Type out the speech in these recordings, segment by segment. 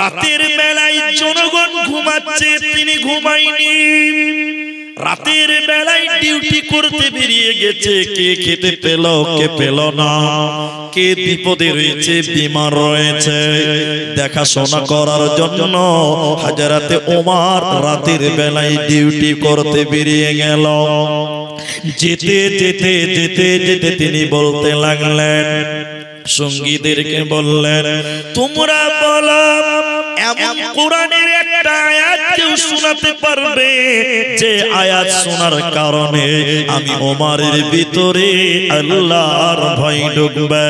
রাতের বেলায় জনগণ ঘুমাচ্ছে, তিনি ঘুমায়নি। রাতের বেলায় ডিউটি করতে বেরিয়ে গেছে, কে খেতে পেল কে পেল না, কে বিপদে রয়েছে বিমার রয়েছে, দেখাশোনা করার জন্য হযরতে ওমর রাতের বেলায় ডিউটি করতে বেরিয়ে গেল। যেতে যেতে যেতে যেতে তিনি বলতে লাগলেন, সঙ্গীদেরকে বললেন, তোমরা বলো এমন কোরআনের একটা আয়াত কেউ শোনাতে পারবে যে আয়াত শোনার কারণে আমি ওমরের ভিতরে আল্লাহর ভয় ঢুকবে।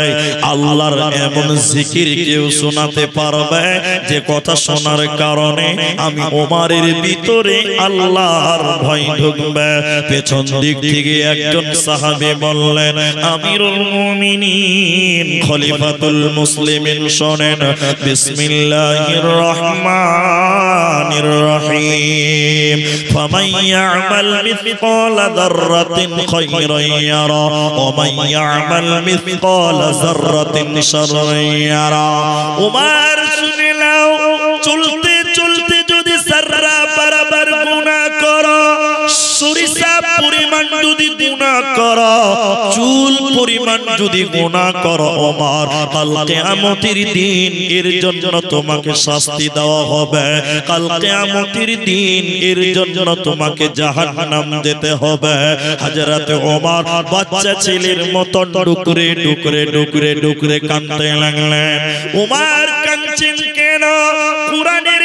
আল্লাহর এমন জিকির কেউ শোনাতে পারবে যে কথা শোনার কারণে আমি ওমরের ভিতরে আল্লাহর ভয় ঢুকবে। পেছন দিক থেকে একজন সাহাবী বললেন, আমিরুল মুমিনিন খলিফাতুল মুসলিমিন শোনেন, বিসমিল্লাহির রহমানির রহিম, ফামান ইয়ামাল মিসকালা যাররাতিন খায়রান ইয়ারা ওয়া মান ইয়ামাল মিসকালা যাররাতিন শাররান ইয়ারা। ওমর শুনে নাও, চলতে চলতে যদি সাররা বরাবর গুনাহ করো, সরিষা পরিমাণ যদি গুনাহ করো, চুল পরিমাণ যদি গুনাহ করো, ওমর কাল কিয়ামতের দিন এর জন্য তোমাকে শাস্তি দেওয়া হবে। কাল কিয়ামতের দিন এর জন্য তোমাকে জাহান্নাম যেতে হবে। হযরত ওমর বাচ্চা ছেলের মতো ডুকরে ডুকরে ডুকরে ডুকরে কাঁদতে লাগলেন। ওমর কাঁদছেন কেন? কুরআনের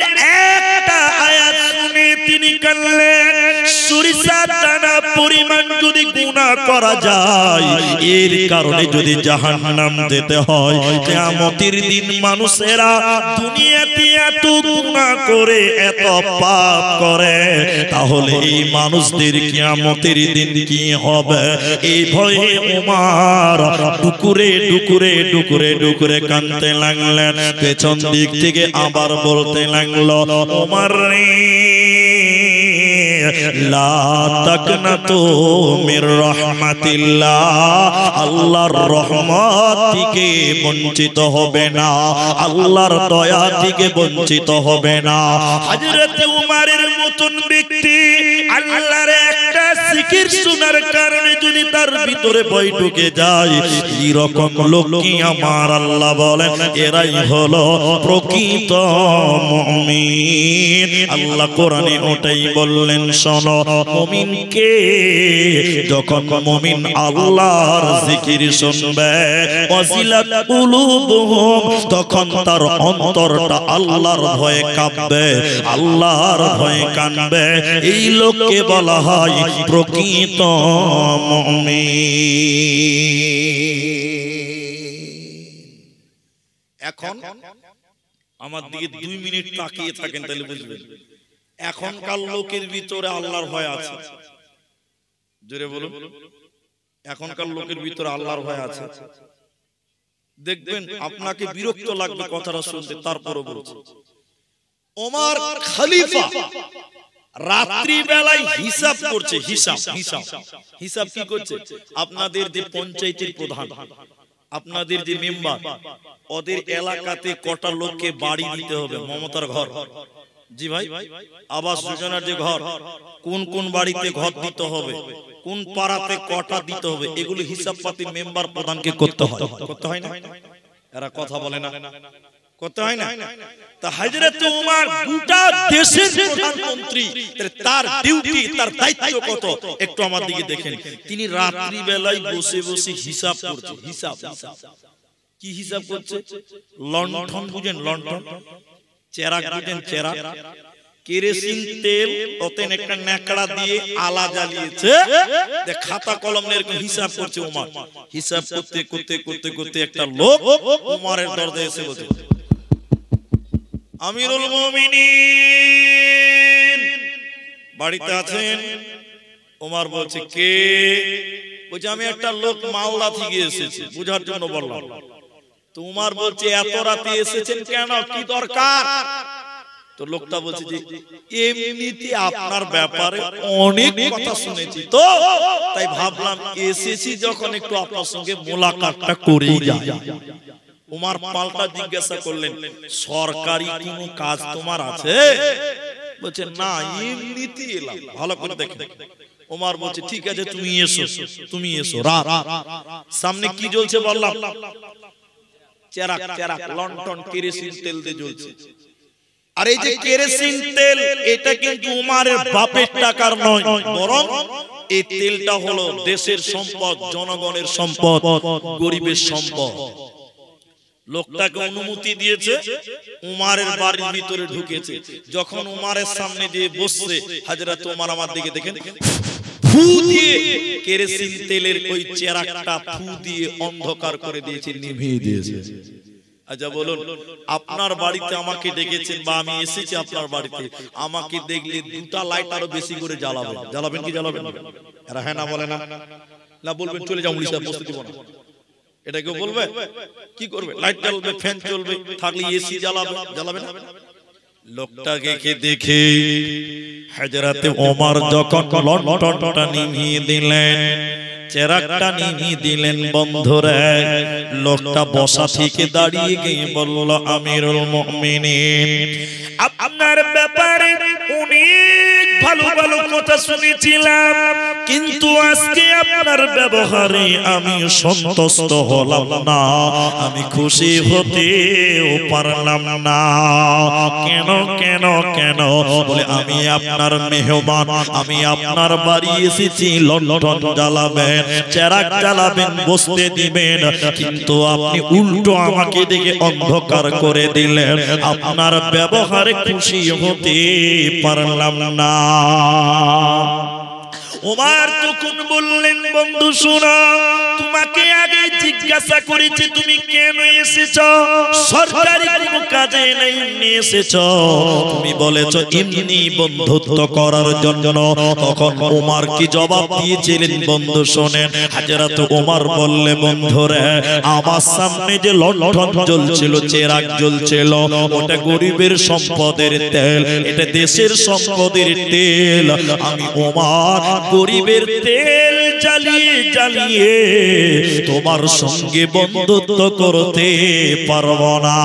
একটা আয়াত শুনে তিনি কাঁদলেন। সরিষা দানা পরিমাণ যদি গুনাহ করা যায়, এর কারণে যদি জাহান্নাম যেতে হয়, কিয়ামতের দিন মানুষেরা দুনিয়াতে এত গুনাহ করে এত পাপ করে, তাহলে এই মানুষদের কিয়ামতের দিন কি হবে? এই ভয়ে ওমর ডুকুরে ডুকুরে ডুকুরে ডুকুরে কাঁদতে লাগলেন। পেছন দিক থেকে আবার বলতে লাগলো, ওমর রে লা তাকনাতু মির রাহমাতিল্লাহ, আল্লাহর রহমত থেকে বঞ্চিত হবে না, আল্লাহর দয়া থেকে বঞ্চিত হবে না। হযরত ওমরের মতন ব্যক্তি আল্লাহর একটা জিকির শোনার কারণে যদি তার ভিতরে ভয় ঢুকে যায়, এরকম লোক কি আমার আল্লাহ বলেন এরাই হলো প্রকৃত মুমিন। আল্লাহ কোরআনে ওটাই বললেন, শোনো মুমিনকে যখন মুমিন আল্লাহর জিকির শুনবে, ওয়াজিলাত কুলুবুহুম, তখন তার অন্তরটা আল্লাহর ভয়ে কাঁপবে, আল্লাহর ভয়ে কাঁদবে। এই লোককে বলা হয় প্রকৃত মুমিন। এখন আমার দিকে 2 মিনিট তাকিয়ে থাকেন, তাহলে বুঝবেন এখনকার লোকের ভিতরে আল্লাহর ভয় আছে। জোরে বলুন, এখনকার লোকের ভিতরে আল্লাহর ভয় আছে। দেখবেন আপনাকে বিরক্ত লাগবে কথাটা শুনতে, তারপরও বলছি, ওমর খলিফা রাত্রি বেলায় হিসাব করছে। হিসাব হিসাব হিসাব কি করছে? আপনাদের যে পঞ্চায়েতের প্রধান, আপনাদের যে মেম্বার, ওদের এলাকাতে কটা লোককে বাড়ি দিতে হবে? মমতার ঘর, জি ভাই, আবাস যোজনার যে ঘর, কোন কোন বাড়িতে ঘর দিতে হবে, কোন পাড়াতে কটা দিতে হবে, এগুলো হিসাব পাতি মেম্বার প্রধানকে করতে হয়। করতে হয় না? এরা কথা বলে না, করতে হয় না? তা হযরত ওমর গোটা দেশের প্রধানমন্ত্রী, তার ডিউটি, তার দায়িত্ব কত একটু আমার দিকে দেখেন। তিনি রাত্রি বেলায় বসে বসে হিসাব করছে। হিসাব কি হিসাব করছে? লণ্ঠন বুঝেন? লণ্ঠন, চেরাক বুঝেন? চেরাক, কেরোসিন তেল, ওতে একটা ন্যাকড়া দিয়ে আলা জ্বালিয়েছে, খাতা কলম নিয়ে এরকম হিসাব করছে ওমর। হিসাব করতে করতে করতে করতে একটা লোক ওমরের দরজায় এসে বলছে, আমিরুল মুমিনিন বাড়িতে আছেন? ওমর বলছে, কে? বলছে, আমি একটা লোক মালদা থেকে এসেছি, বুঝার জন্য বললাম। তো ওমর বলছে, এত রাতে এসেছেন কেন, কি দরকার? তো লোকটা বলছে যে এমনিতে আপনার ব্যাপারে অনেক কথা শুনেছি, তো তাই ভাবলাম এসেছি যখন একটু আপনার সঙ্গে মোলাকাতটা করেই যাই। উমার পাল্টা জিজ্ঞাসা করলেন, সরকারি কোনো কাজ তোমার আছে? বলছে না, এমনিতেই এলাম। ভালো করে দেখেন, উমার বলছে ঠিক আছে তুমি এসো, তুমি এসো। সামনে কি জ্বলছে বললাম? চেরাক, চেরাক, লন্ঠন, কেরোসিন তেল দিয়ে জ্বলছে। আর এই যে কেরোসিন তেল, এটা কিন্তু উমারের বাপের টাকার নয়, বরং এই তেলটা হলো দেশের সম্পদ, জনগণের সম্পদ, গরিবের সম্পদ। লোকটাকে অনুমতি দিয়েছে, উমারের বাড়ির ভিতরে ঢুকেছে। যখন উমারের সামনে দিয়ে বসছে, হযরত উমার আমার দিকে দেখেন, ফু দিয়ে কেরোসিন তেলের ওই চেরাকটা ফু দিয়ে অন্ধকার করে দিয়েছে, নিভিয়ে দিয়েছে। আচ্ছা বলুন, আপনার বাড়িতে আমাকে ডেকেছেন বা আমি এসেছি আপনার বাড়িতে, আমাকে দেখলে দুটা লাইট আরো বেশি করে জ্বালাবেন। জ্বালাবেন কি জ্বালাবেন? এরা হ্যাঁ না বলে না? না বলবেন চলে যাও উড়িষ্যা, বসতে দিব না, এটা কেউ বলবে? কি করবে? লাইট জ্বলবে, ফ্যান চলবে, থাকলে এসি জ্বালাবে, জ্বালাবে না? লোকটাকে দেখে হযরত ওমর যখন লন্ঠনটা নিভিয়ে দিলেন, চেরাকটা নিভিয়ে দিলেন, বন্ধুরা লোকটা বসা থেকে দাঁড়িয়ে গিয়ে বলল, আমিরুল মুমিনিন, আপনার ব্যাপারে অনেক ভালো ভালো কথা শুনেছিলাম, কিন্তু আজকে আপনার ব্যবহারে আমি সন্তুষ্ট হলাম না, আমি খুশি হতেও পারলাম না। কেন কেন কেন? বলে আমি আপনার মেহমান, আমি আপনার বাড়ি এসেছি, লন্ঠন জ্বালাবেন, চেরাক জ্বালাবেন, বসতে দিবেন, কিন্তু আপনি উল্টো আমাকে দেখে অন্ধকার করে দিলেন। আপনার ব্যবহারে খুশি হতে পারলাম না। ওমর তখন বললেন, বন্ধু শোনো, তোমাকে আগে জিজ্ঞাসা করেছি তুমি কেন এসেছো, সরকারি কোনো কাজে নেই এসেছো, তুমি বলেছো এমনি বন্ধুত্ব করার জন্য। তখন ওমর কি জবাব দিয়েছিলেন বন্ধু শোনেন। হযরত ওমর বললে, বন্ধুরে আমার সামনে যে লন্ঠন জ্বলছিল, চেরাক জ্বলছিল, ওটা গরিবের সম্পদের তেল, এটা দেশের সম্পদের তেল। আমি ওমর গরিবের তেল জ্বালিয়ে জ্বালিয়ে তোমার সঙ্গে বন্ধুত্ব করতে পারবো না।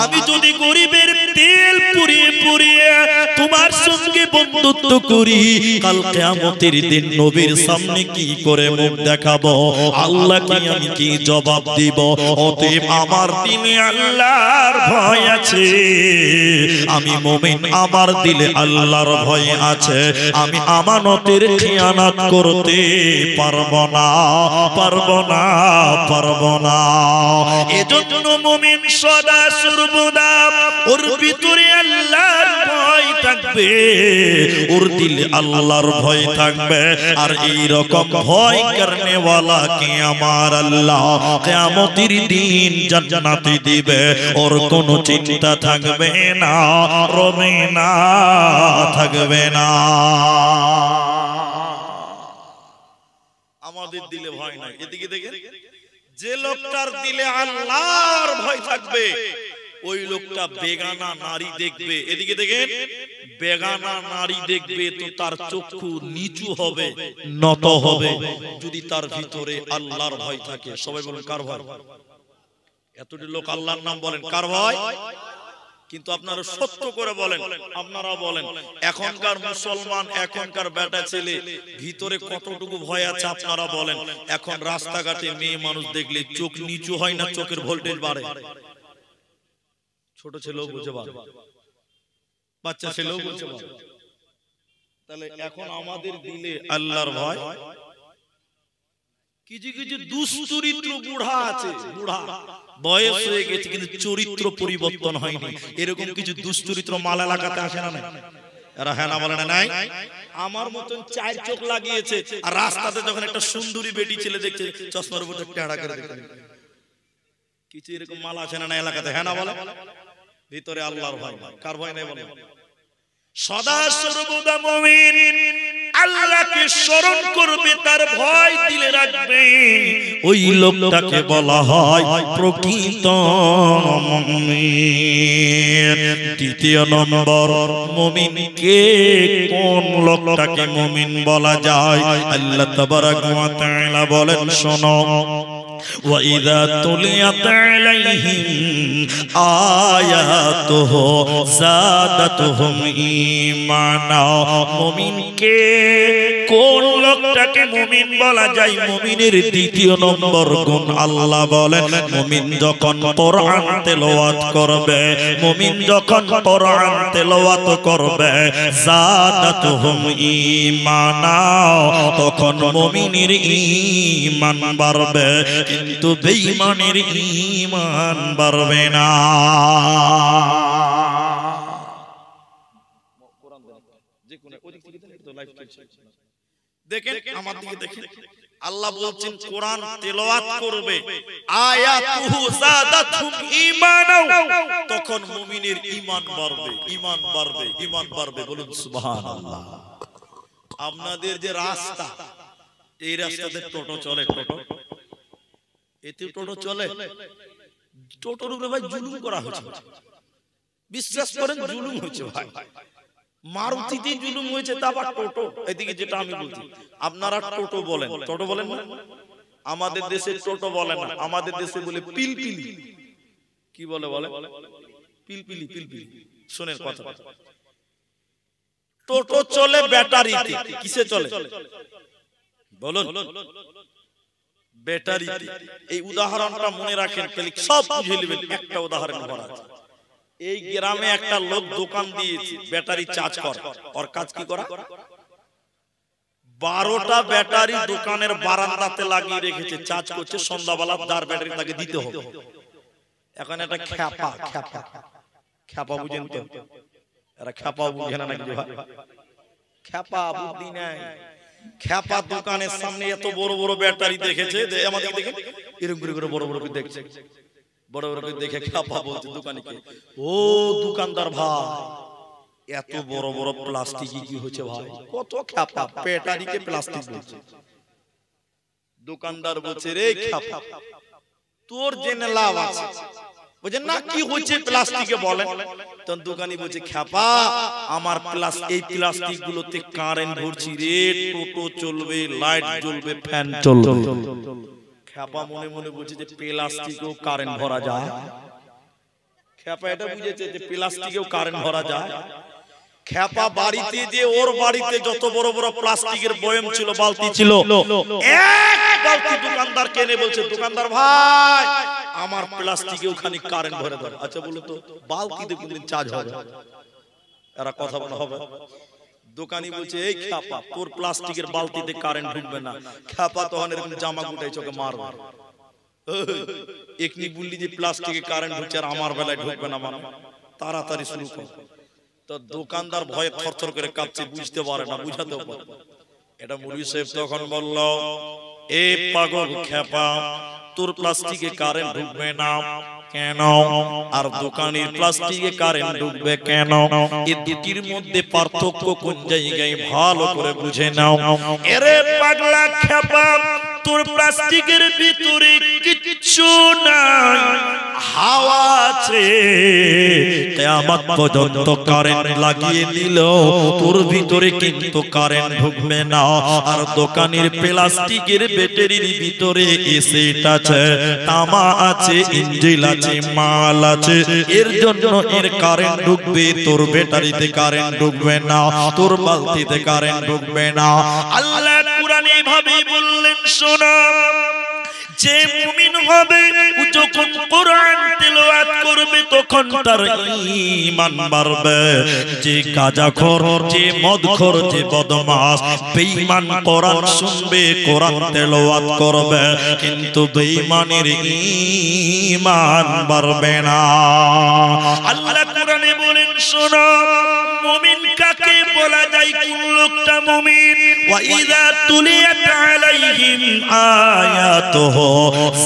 আমি যদি গরিবের তেল পুড়িয়ে পুড়িয়ে তোমার সঙ্গে বন্ধুত্ব করি, কাল কিয়ামতের দিন নবীর সামনে কি করে মুখ দেখাবো, আল্লাহকে আমি কি জবাব দিব? অতএব আমার দিলে আল্লাহর ভয় আছে, আমি মুমিন, আমার দিলে আল্লাহর ভয় আছে, আমি আমানতের খেয়ানত করতে পারবো না, পারবো না, পারবো না। এজন্য মুমিন সদা সর্বদা ওর ভিতরে আল্লাহর ভয় থাকবে, ওর দিলে আল্লাহর ভয় থাকবে। আর এই রকম ভয় করনে ওয়ালা কে আমার আল্লাহ কিয়ামতের দিন জান্নাতে দিবে, ওর কোনো চিন্তা থাকবে না, রবে না, থাকবে না। আমাদের দিলে ভয় নাই। এদিকে দেখেন, যে লোকটার দিলে আল্লাহর ভয় থাকবে, ওই লোকটা বেগানা নারী দেখবে, এদিকে দেখেন, বেগানা নারী দেখবে তো তার চক্ষু নিচু হবে, নত হবে, যদি তার ভিতরে আল্লাহর ভয় থাকে। সবাই বলেন কার ভয়? এতটি লোক আল্লাহর নাম বলেন, কার ভয়? কিন্তু আপনারা সত্য করে বলেন, আপনারা বলেন এখনকার মুসলমান, এখনকার বেটা ছেলে ভিতরে কতটুকু ভয় আছে আপনারা বলেন। এখন রাস্তাঘাটে মেয়ে মানুষ দেখলে চোখ নিচু হয় না, চোখের ভোল্টেজ বাড়ে। ছোট ছেলেও বুঝে পারে, বাচ্চা ছেলেও বুঝে পারে। তাহলে এখন আমাদের দিলে আল্লাহর ভয়। কিছু কিছু দুশ্চরিত্র বুড়া আছে, বুড়া বয়স হয়ে গেছে কিন্তু চরিত্র পরিবর্তন হয়নি, এরকম কিছু দুশ্চরিত্র মাল এলাকাতে আসে না? এরা হ্যাঁ না বলে না? নাই। আমার মতন চার চোখ লাগিয়েছে, আর রাস্তাতে যখন একটা সুন্দরী বেটি ছেলে দেখছে, চশমার উপর টেড়া করে দেখে। কিছু এরকম মাল আছে না এলাকাতে? হ্যাঁ না বলে। ভিতরে আল্লাহর ভয়। কার ভয় নাই বলে? সদা সর্বদা মুমিন আল্লাহকে স্মরণ করবে, তার ভয় দিলে রাখবে, ওই লোকটাকে বলা হয় প্রকৃত মুমিন। দ্বিতীয় নম্বর, মুমিনকে কোন লোকটাকে মুমিন বলা যায়? আল্লাহ তাবারাক ওয়া তাআলা বলেন, শোনো, وَإِذَا تُلِيَتْ عَلَيْهِمْ آيَاتُهُ زَادَتْهُمْ إِيمَانًا মুমিনকে কোন লোকটাকে মুমিন বলা যায়? মুমিনের দ্বিতীয় নম্বর গুণ আল্লাহ বলেন মুমিন যখন কোরআন তেলাওয়াত করবে, মুমিন যখন কোরআন তেলাওয়াত করবে যাদাতুহুম ঈমানা, তখন মুমিনের ঈমান বাড়বে, কিন্তু বেঈমানের ঈমান বাড়বে না। দেখেন আমার দিকে দেখেন, আল্লাহ বলছেন কোরআন তেলাওয়াত করবে, আয়াতুহু যাদাতুহুম ঈমানা, তখন মুমিনের ঈমান বাড়বে, ঈমান বাড়বে, ঈমান বাড়বে। বলুন সুবহানাল্লাহ। আপনাদের যে রাস্তা, এই রাস্তাতে টোটো চলে, টোটো এতে টোটো চলে, টোটোর উপরে ভাই জুলুম করা হচ্ছে, বিশ্বাস করেন জুলুম হচ্ছে ভাই। মারুতিতে জুলুম হয়েছে, তারপর টোটো। এদিকে যেটা আমি বলছি, আপনারা টোটো বলেন, টোটো বলেন না, আমাদের দেশে টোটো বলে না, আমাদের দেশে বলে পিলপিলি। কি বলে? বলে পিলপিলি, পিলপিলি। শুনেন কথা, টোটো চলে ব্যাটারিতে। কিসে চলে বলুন? ব্যাটারিতে। এই উদাহরণটা মনে রাখেন, সব বুঝে নেবেন। একটা উদাহরণ বলা আছে, এই গ্রামে একটা লোক দোকান দিয়েছে ব্যাটারি চার্জ করে। ওর কাজ কি করা? 12টা ব্যাটারি দোকানের বারান্দাতে লাগিয়ে রেখেছে, চার্জ করছে। সন্ধ্যাবেলা যার ব্যাটারি তাকে দিতে হবে। এখন একটা খ্যাপা, খ্যাপা, খ্যাপা বুঝেন তো? এরা খ্যাপা বুঝে না নাকি ভাই? খ্যাপা বুদ্ধি নাই। খ্যাপা দোকানের সামনে এত বড় বড় ব্যাটারি দেখেছে, আমাদের দেখে এরকম করে বড় বড় দেখছে, বড় বড় দেখে খ্যাপা বলছে দোকানিকে, ও দোকানদার ভাই, এত বড় বড় প্লাস্টিক কি হচ্ছে ভাই? কত খ্যাপা, ব্যাটারিকে প্লাস্টিক বলছে। দোকানদার বলছে, রে খ্যাপা, তোর জেনে লাভ আছে? বলছে না, কি হচ্ছে প্লাস্টিকে বলেন। তখন দোকানি বলছে, খ্যাপা, আমার এই প্লাস্টিক গুলোতে কারেন্ট ভরছি রে, টোটো চলবে, লাইট জ্বলবে, ফ্যান চলবে। খ্যাপা মনে মনে বলছে যে প্লাস্টিকেও কারেন্ট ভরা যায়। খ্যাপা এটা বুঝেছে যে প্লাস্টিকেও কারেন্ট ভরা যায়। খ্যাপা বাড়িতে যে ওর বাড়িতে যত বড় বড় প্লাস্টিকের বয়ম ছিল, বালতি ছিল, এক বালতি দোকানদার কেনে বলছে, দোকানদার ভাই, আমার প্লাস্টিকেও খানিক কারেন্ট ভরে দাও। আচ্ছা বলো তো, বালতিতে কোনদিন চার্জ হবে? এরা কথা বলা হবে। দোকানি বলছে, এই খ্যাপা, তোর প্লাস্টিকের বালতিতে কারেন্ট ঢুকবে না। খ্যাপা তখন এরকম জামা গুটাই চোখে মারবে, একনি বললি যে প্লাস্টিকে কারেন্ট ঢুকছে আর আমার বেলায় ঢুকবে না, মানে তাড়াতাড়ি শুরু কর। তো দোকানদার ভয়ে থরথর করে কাঁপছে, বুঝতে পারে না, বুঝাতেও পারে। এটা মুরবি সাহেব তখন বলল, এ পাগল খ্যাপা, তোর প্লাস্টিকে কারেন্ট ঢুকবে না কেন? আর দোকানের প্লাস্টিকে কারেন্ট ঢুকবে কেন? এই দুটির মধ্যে পার্থক্য কোন জায়গায় ভালো করে বুঝে নাও। এরে পাগলা খ্যাপা, তোর প্লাস্টিকের ভিতরে কিচ্ছু নাই, হাওয়া আছে। কিয়ামত পর্যন্ত কারেন্ট লাগিয়ে দিল, তোর ভিতরে কিন্তু কারেন্ট ঢুকবে না। আর দোকানের প্লাস্টিকের ব্যাটারির ভিতরে এসিড আছে, তামা আছে, ইঞ্জিন আছে, মাল আছে, এর জন্য এর কারেন্ট ঢুকবে, তোর ব্যাটারিতে কারেন্ট ঢুকবে না, তোর বালতিতে কারেন্ট ঢুকবে না। আল্লাহ কুরআনে ভাবে বললেন, শোনো, যে মুমিন হবে যখন কোরআন তেলাওয়াত করবে তখন তার ঈমান বাড়বে। যে গাঁজাখোর, যে মদখোর, যে বদমাশ, বেঈমান কোরআন শুনবে, কোরআন তেলাওয়াত করবে, কিন্তু বেঈমানের ঈমান বাড়বে না। আল্লাহ কোরআনে বলেন, শোনো, মুমিন কাকে বলা যায়? কোন লোকটা মুমিন? ওয়া ইযা তুলিয়াত আলাইহিম আয়াতুহু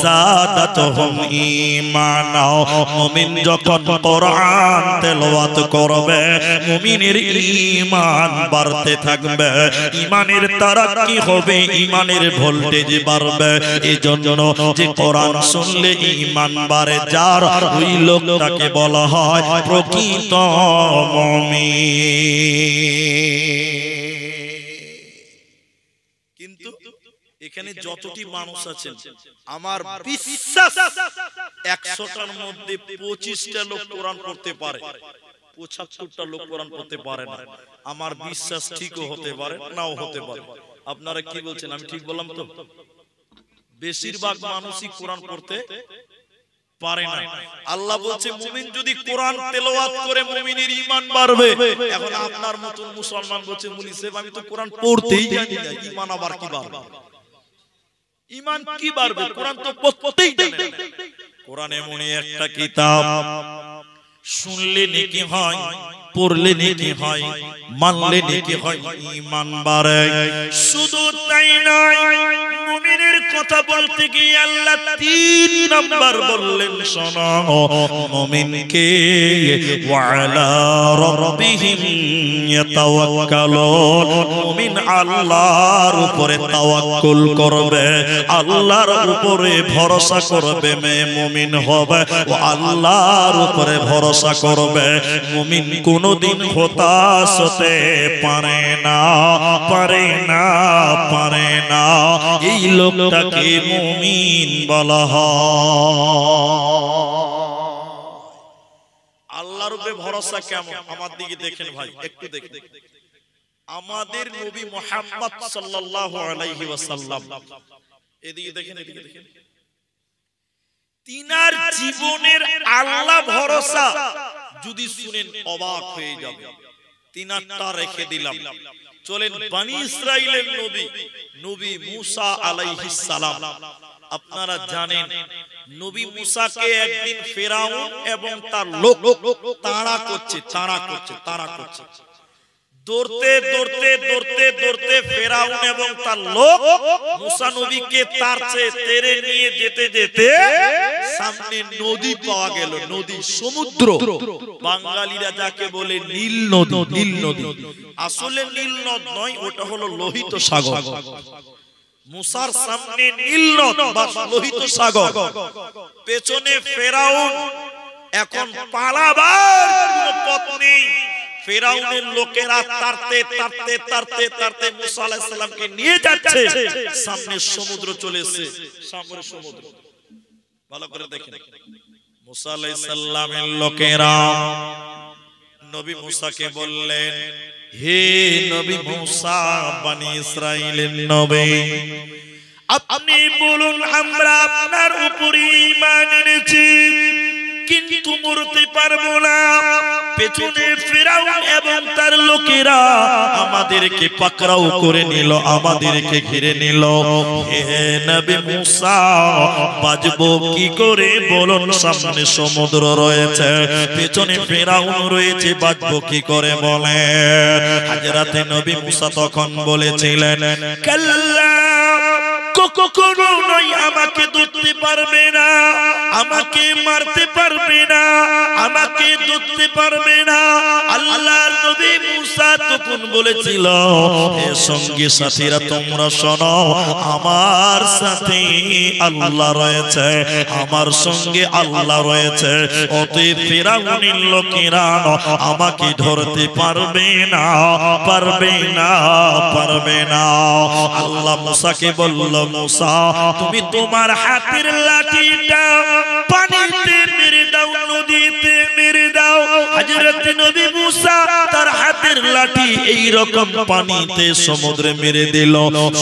যাদাতুহুম ঈমানা। মুমিন যখন কোরআন তেলাওয়াত করবে, মুমিনের ঈমান বাড়তে থাকবে, ঈমানের তারাক্কি হবে, ঈমানের ভোল্টেজ বাড়বে। এজন্য যে কোরআন শুনলে ঈমান বাড়ে যার, ওই লোকটাকে বলা হয় প্রকৃত মুমিন। কিন্তু এখানে যতটি মানুষ আছেন আমার বিশ্বাস 100টার মধ্যে 25টা লোক কোরআন পড়তে পারে, 75টা লোক কোরআন পড়তে পারে না। আমার বিশ্বাস ঠিকও হতে পারে, নাও হতে পারে। আপনারা কি বলছেন? আমি ঠিক বললাম তো? বেশিরভাগ মানুষই কোরআন পড়তে পারে না। আল্লাহ বলছে মুমিন যদি কোরআন তেলাওয়াত করে মুমিনের ঈমান বাড়বে। এখন আপনার মতন মুসলমান বলছে মুলি সাহেব আমি তো কোরআন পড়তেই জানি না, ঈমান আবার কি বাড়বে? ঈমান কি বাড়বে? কোরআন তো পড়তেই জানে না। কোরআন এমনই একটা কিতাব, শুনলে নেকি হয়, পড়লে নেকি হয়, মানলে নেকি হয়, ঈমান বাড়ে। শুধু তাই নয়, মুমিনের কথা বলতে গিয়ে আল্লাহ 3 নাম্বার বললেন, শোনো মুমিনকে ওয়ালা রাব্বিহিম ইয়াতাওয়াক্কালুন, মুমিন আল্লাহর উপরে তাওয়াক্কুল করবে, আল্লাহর উপরে ভরসা করবে, মুমিন হবে ও আল্লাহর উপরে ভরসা করবে। মুমিন কোনদিন হতাশ হতে পারে না, পারে না, পারে না। এই লোকটাকে মুমিন বলা হয়। আল্লাহর উপরে ভরসা কেমন? আমার দিকে দেখেন ভাই, একটু দেখেন। আমাদের নবী মুহাম্মদ সাল্লাল্লাহু আলাইহি ওয়াসাল্লাম, এদিকে দেখেন, এদিকে দেখেন, তিনার জীবনের আল্লাহ ভরসা যদি শুনেন অবাক হয়ে যাবে। তিনারটা রেখে দিলাম, চলেন বনি ইসরাইলের নবী নবী মুসা আলাইহিস সালাম। আপনারা জানেন নবী মুসাকে একদিন ফেরাউন এবং তার লোক তাড়া করছে, তাড়া করছে, তাড়া করছে। দৌড়তে দৌড়তে দৌড়তে দৌড়তে ফেরাউন এবং তার লোক মুসা নবীকে তাড়ছে, তেড়ে নিয়ে যেতে যেতে সামনে নদী পাওয়া গেল, নদী, সমুদ্র। বাঙালিরা যাকে বলে নীল নদী, নীল নদী। আসলে নীল নদ নয়, ওটা হলো লোহিত সাগর। মুসার সামনে নীল নদ বা লোহিত সাগর, পেছনে ফেরাউন। এখন পালাবার কোনো পথ নেই। ফেরাউনের লোকেরা তাড়তে তাড়তে তাড়তে তাড়তে মুসা আলাইহিস সালামকে নিয়ে যাচ্ছে, সামনে সমুদ্র চলে এসেছে, সামনে সমুদ্র। ভালো করে দেখেন, মুসা আলাইহিস সালামের লোকেরা নবী মুসাকে বললেন, হে নবী মুসা, বনি ইসরাইলের নবী, আপনি বলুন আমরা আপনার উপরে ঈমান এনেছি, কিন্তু মরতে পারবো না। পেছনে ফেরাউন এবং তার লোকেরা আমাদেরকে পাকড়াও করে নিল, আমাদেরকে ঘিরে নিল। হে নবী মুসা, বাঁচবো কি করে বলুন? সামনে সমুদ্র রয়েছে, পেছনে ফেরাউন রয়েছে, বাঁচবো কি করে বলেন? হযরতে নবী মুসা তখন বলেছিলেন, কাল্লা, কখনো নয়, আমাকে ধরতে পারবে না, আমাকে মারতে পারবে না, আমাকে ধরতে পারবে না। আল্লাহর নবী মুসা তখন বলেছিল, হে সঙ্গী সাথীরা তোমরা শোনো, আমার সাথে আল্লাহ রয়েছে, আমার সঙ্গে আল্লাহ রয়েছে। অতএব ফিরআউনের লোকেরা আমাকে ধরতে পারবে না, পারবে না, পারবে না। আল্লাহ মুসাকে বলল, মুসা তুমি তোমার হাতের লাঠিটা পানিতে মেরে দাও, নদীতে মেরে দাও। হযরত নবী মুসা তার হাতের লাঠি এই রকম পানিতে সমুদ্রে মেরে দিল।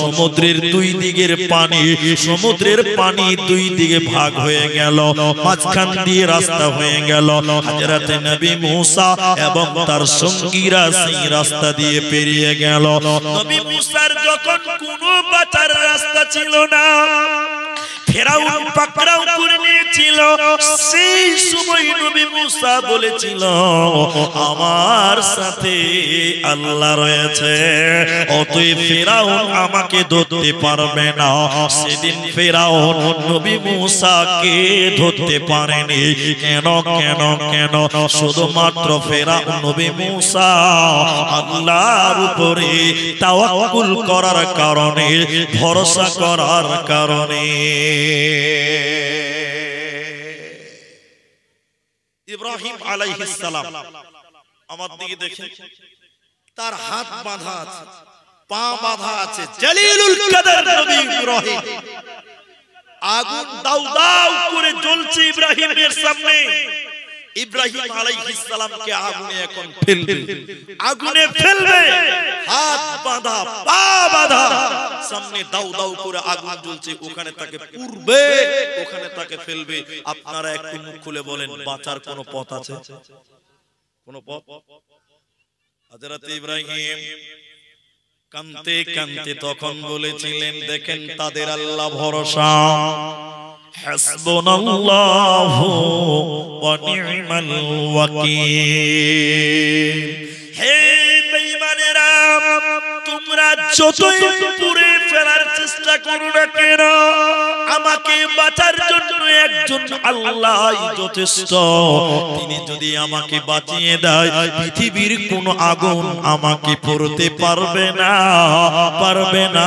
সমুদ্রের দুই দিকের পানি, সমুদ্রের পানি দুই দিকে ভাগ হয়ে গেল, মাঝখান দিয়ে রাস্তা হয়ে গেল। হযরত নবী মুসা এবং তার সঙ্গীরা সেই রাস্তা দিয়ে পেরিয়ে গেল। নবী মুসার যখন কোনো বাঁচার রাস্তা ছিল না, ফেরাউন পাকড়াও করে নিয়েছিল, সেই সময় নবী মুসা বলেছিল, আমার সাথে আল্লাহ রয়েছে, অতএব ফেরাউন আমাকে ধরতে পারবে না। সেদিন ফেরাউন নবী মুসাকে ধরতে পারেনি। কেন কেন কেন? শুধুমাত্র ফেরাউন নবী মুসা আল্লাহর উপরে তাওয়াক্কুল করার কারণে, ভরসা করার কারণে। ইব্রাহিম আলাইহিস সালাম, আমার দিকে দেখেন, তার হাত বাঁধা আছে, পা বাঁধা আছে জলিলুল কদর নবী ইব্রাহিম। আগুন দাউ দাউ করে জ্বলছে ইব্রাহিমের সামনে। ইব্রাহিম আলাইহিস সালামকে আগুনে এখন ফেলবে, আগুনে ফেলবে, হাত বাঁধা পা বাঁধা, সামনে দাউ দাউ করে আগুন জ্বলছে, ওখানে তাকে পুরবে, ওখানে তাকে ফেলবে। আপনারা একটু মুখ খুলে বলেন, বাঁচার কোনো পথ আছে? কোন পথ? হযরত ইব্রাহিম কাঁদতে কাঁদতে তখন বলেছিলেন, দেখেন তাদের আল্লাহ ভরসা, হাসবুনাল্লাহু ওয়া নি'মাল ওয়াকিল। হে বেঈমানেরা, তোমরা যতই পুরে ফেলার চেষ্টা করো না কেন, আমাকে বাঁচার জন্য একজন আল্লাহই যথেষ্ট। তিনি যদি আমাকে বাঁচিয়ে দেয়, পৃথিবীর কোন আগুন আমাকে পুড়তে পারবে না, পারবে না,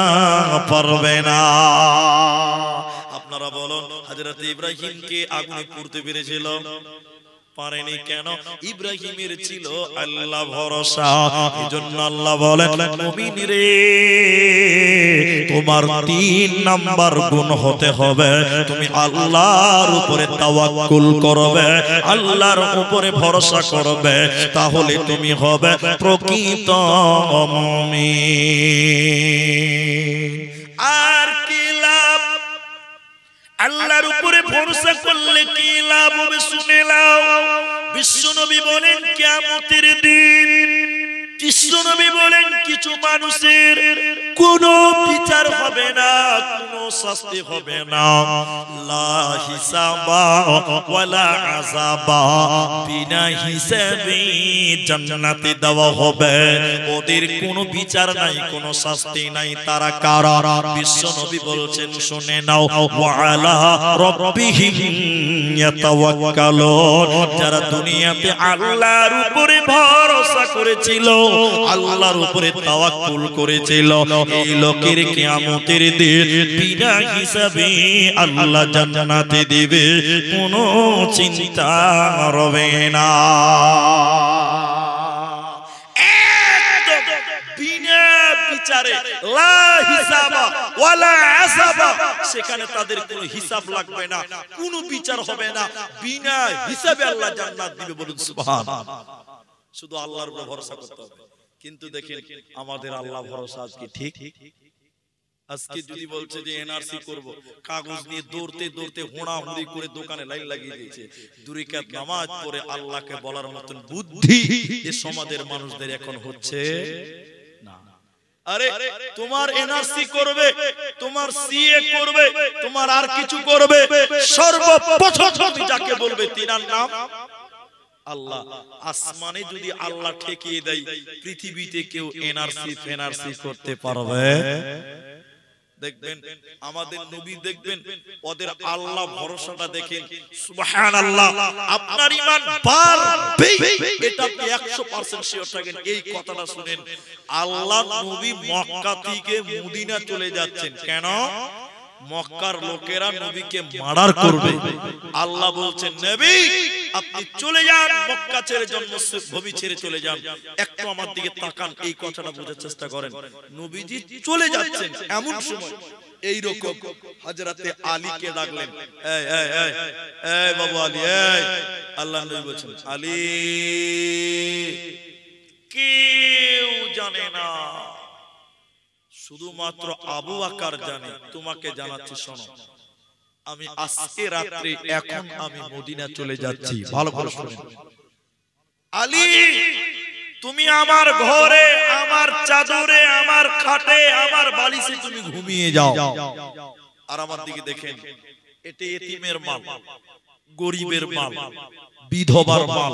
পারবে না। আপনারা বলুন, হযরত ইব্রাহিমকে আগুনে পুড়তে পেরেছিল? পারেনি। কেন? ইব্রাহিমের ছিল আল্লাহ ভরসা। এজন্য আল্লাহ বলেন, মুমিন রে, তোমার 3 নাম্বার গুণ হতে হবে, তুমি আল্লাহর উপরে তাওয়াক্কুল করবে, আল্লাহর উপরে ভরসা করবে, তাহলে তুমি হবে প্রকৃত মুমিন। আর কি লাভ? আল্লাহর উপরে ভরসা করলে কি লাভ হবে শুনে নাও। বিশ্বনবী বলেন, কিয়ামতের দিন বিশ্বনবী বলেন, কিছু মানুষের কোনো বিচার হবে না, কোনো শাস্তি হবে না, লা হিসাবা ওয়ালা আযাবা, বিনা হিসাবে জান্নাতে দেওয়া হবে। ওদের কোনো বিচার নাই, কোনো শাস্তি নাই। তারা কারা? বিশ্বনবী বলছেন, শুনে নাও, ওয়া আলা রাব্বিহিম ইয়াতাওয়াক্কালুন। যারা দুনিয়াতে আল্লাহর উপরে ভরসা করেছিল, আল্লাহর উপরে তাওয়াক্কুল করেছিল, এই লোকের কিয়ামতের দিন বিনা হিসাবে আল্লাহ জান্নাতে দিবে, কোনো চিন্তা হবে না। একদম বিনা বিচারে, লা হিসাবা ওয়ালা আযাবা, সেখানে তাদের কোনো হিসাব লাগবে না, কোনো বিচার হবে না, বিনা হিসাবে আল্লাহ জান্নাত দিবে। বলুন সুবহানাল্লাহ। শুধু আল্লাহর উপর ভরসা করতে হবে। কিন্তু দেখেন আমাদের আল্লাহ ভরসা আজকে ঠিক। আজকে যদি বলছে যে এনআরসি করব, কাগজ নিয়ে দৌড়তে দৌড়তে হোঁড়াহুড়ি করে দোকানে লাইন লাগিয়ে দিয়েছে। 2 রাকাত নামাজ পড়ে আল্লাহকে বলার মতন বুদ্ধি এ সমাজের মানুষদের এখন হচ্ছে না। আরে তোমার এনআরসি করবে, তোমার সিএ করবে, তোমার আর কিছু করবে, সর্বপ্রথম তুমি যাকে বলবে তিনার নাম আল্লাহ। আসমানে যদি আল্লাহ ঠেকিয়ে দেয়, পৃথিবীতে কেউ এনআরসি করতে পারবে? দেখবেন আমাদের নবী, দেখবেন ওদের আল্লাহ ভরসাটা দেখেন, সুবহানাল্লাহ। আপনার ঈমান বাড়বে, এটা আপনি 100% শিওর থাকেন। এই কথাটা শুনেন, আল্লাহ নবী মক্কা থেকে মদিনা চলে যাচ্ছেন কেন? মক্কার লোকেরা নবীকে মার্ডার করবে। আল্লাহ বলছেন, নবী আপনি চলে যান, মক্কা ছেড়ে জন্মভূমি ছেড়ে চলে যান। একটু আমার দিকে তাকান, এই কথাটা বোঝার চেষ্টা করেন। নবীজি চলে যাচ্ছেন, এমন সময় এই রকম হযরতে আলীকে ডাকলেন, এই এই এই এই বাবু আলী, এই আল্লাহ নবী বলছেন, আলী কেউ জানে না, শুধুমাত্র আবু বকর জানে। তোমাকে জানাচ্ছি, শোনো, আমি আজকে রাত্রে এখন আমি মদিনা চলে যাচ্ছি। ভালো করে শুনুন, আলী তুমি আমার ঘরে, আমার চাদরে, আমার খাটে, আমার বালিশে তুমি ঘুমিয়ে যাও। আর আমার দিকে দেখেন, এটা এতিমের মাল, গরিবের মাল, বিধবার মাল,